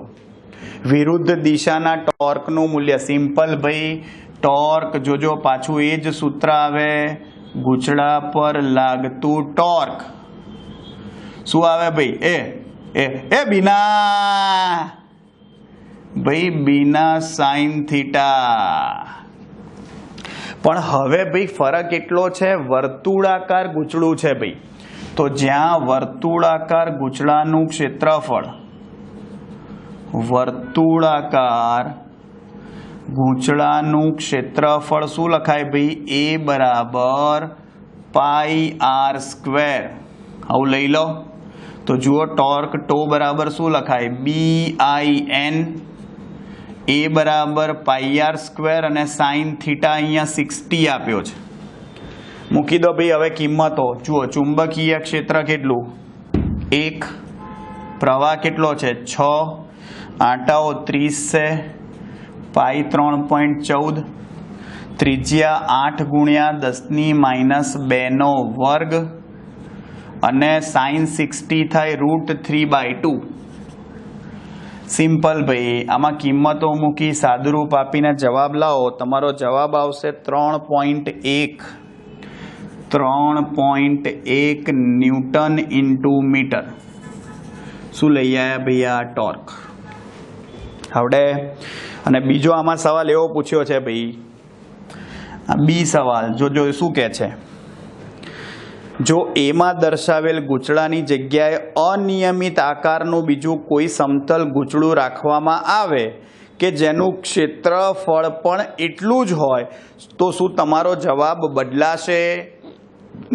વિરુદ્ધ દિશાના ટોર્કનું મૂલ્ય. સિમ્પલ ભાઈ, ટોર્ક જોજો પાછું એ જ સૂત્ર આવે, ગૂંચળા પર લાગતું ટોર્ક શું આવે ભાઈ, એ બીના ભાઈ, બીના સાઇન થીટા. પણ હવે ભાઈ ફરક એટલો છે, વર્તુળાકાર ગૂંચળું છે ભાઈ, તો જ્યાં વર્તુળાકાર ગૂંચળાનું ક્ષેત્રફળ, વર્તુળાકાર ગૂંચળાનું ક્ષેત્રફળ શું લખાય ભાઈ, એ બરાબર પાઈ આર સ્ક્વેર. આવું લઈ લો તો જુઓ, ટોર્ક ટો બરાબર શું લખાય, BIN, એ બરાબર પાઈ આર સ્ક્વેર અને સાઇન થીટા અહીંયા 60 આપ્યો છે. મૂકી દો ભાઈ હવે કિંમતો. જુઓ, ચુંબકીય ક્ષેત્ર કેટલું, 1, પ્રવાહ કેટલો છે, 6, આંટાઓ 30 છે, પાઈ 3.14, ત્રિજ્યા 8 ગુણ્યા 10⁻² નો વર્ગ અને સાઇન 60 થાય √3/2. સિમ્પલ ભાઈ, આમાં કિંમતો મૂકી સાદુરૂપ આપીને જવાબ લાવો, તમારો જવાબ આવશે 3.1 ન્યૂટન ઇન્ટુ મીટર. શું લઈ આવ્યા ભાઈ આ ટોર્ક આવડે. અને બીજો આમાં સવાલ એવો પૂછ્યો છે ભાઈ, આ બી સવાલ જોજો શું કહે છે, જો એમાં દર્શાવેલ ગૂંચળાની જગ્યાએ અનિયમિત આકારનું બીજું કોઈ સમતલ ગૂંચળું રાખવામાં આવે કે જેનું ક્ષેત્રફળ પણ એટલું જ હોય તો શું તમારો જવાબ બદલાશે,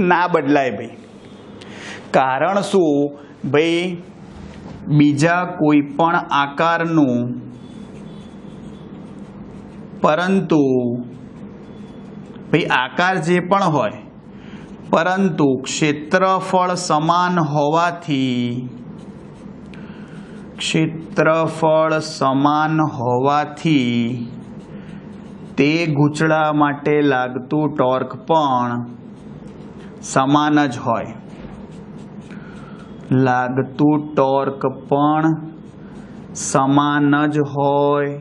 ના બદલાય ભાઈ. કારણ શું ભાઈ, બીજા કોઈ પણ આકારનું પરંતુ ભાઈ આકાર જે પણ હોય પરંતુ ક્ષેત્રફળ સમાન હોવાથી તે ગૂંચળા માટે લાગતું ટોર્ક પણ સમાન જ હોય,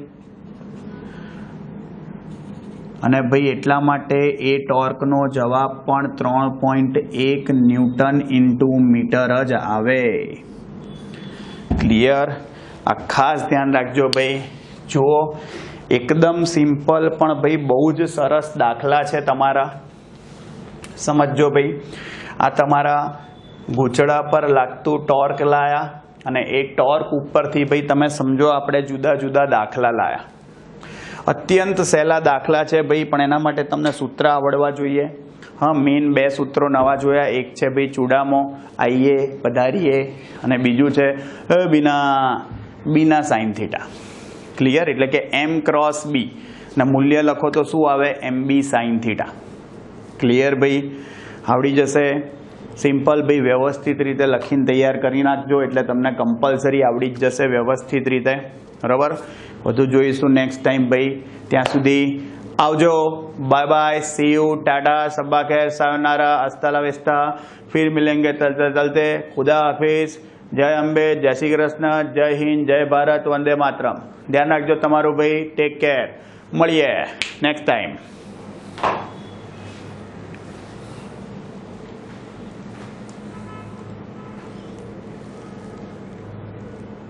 અને ભાઈ એટલા માટે એ ટોર્કનો જવાબ પણ 3.1 ન્યૂટન ઇન્ટુ મીટર જ આવે. ક્લિયર? આ ખાસ ધ્યાન રાખજો ભાઈ. જુઓ, એકદમ સિમ્પલ પણ ભાઈ બહુ જ સરસ દાખલા છે તમારા. સમજજો ભાઈ, આ તમારા ગૂંચળા પર લાગતું ટોર્ક લાયા અને એ ટોર્ક ઉપરથી ભાઈ તમે સમજો આપણે જુદા જુદા દાખલા લાયા. અત્યંત સહેલા દાખલા છે ભાઈ, પણ એના માટે તમને સૂત્ર આવડવા જોઈએ. હા, મેઇન 2 સૂત્રો નવા જોયા. એક છે ભાઈ ચૂડામો, આઈએ પધારીએ, અને બીજું છે બીના સાઇન થીટા. ક્લિયર? એટલે કે M ક્રોસ B ના મૂલ્ય લખો તો શું આવે, MB સાઇન થીટા. ક્લિયર ભાઈ? આવડી જશે. સિમ્પલ ભાઈ, વ્યવસ્થિત રીતે લખીને તૈયાર કરી નાખજો એટલે તમને કમ્પલસરી આવડી જ જશે વ્યવસ્થિત રીતે. બરાબર? વધુ જોઈશું નેક્સ્ટ ટાઈમ ભાઈ. ત્યાં સુધી આવજો. Bye bye, see you, tata, સબ્બા ખૈર, સાયોનારા, હસ્તા લા વિસ્ટા, ફિર મિલેંગે ચલતે ચલતે. ખુદા હાફિઝ. જય અંબે, જય શ્રી કૃષ્ણ, જય હિન્દ, જય ભારત, વંદે માતરમ. ધ્યાન રાખજો તમારું ભાઈ. Take care. મળીએ નેક્સ્ટ ટાઈમ.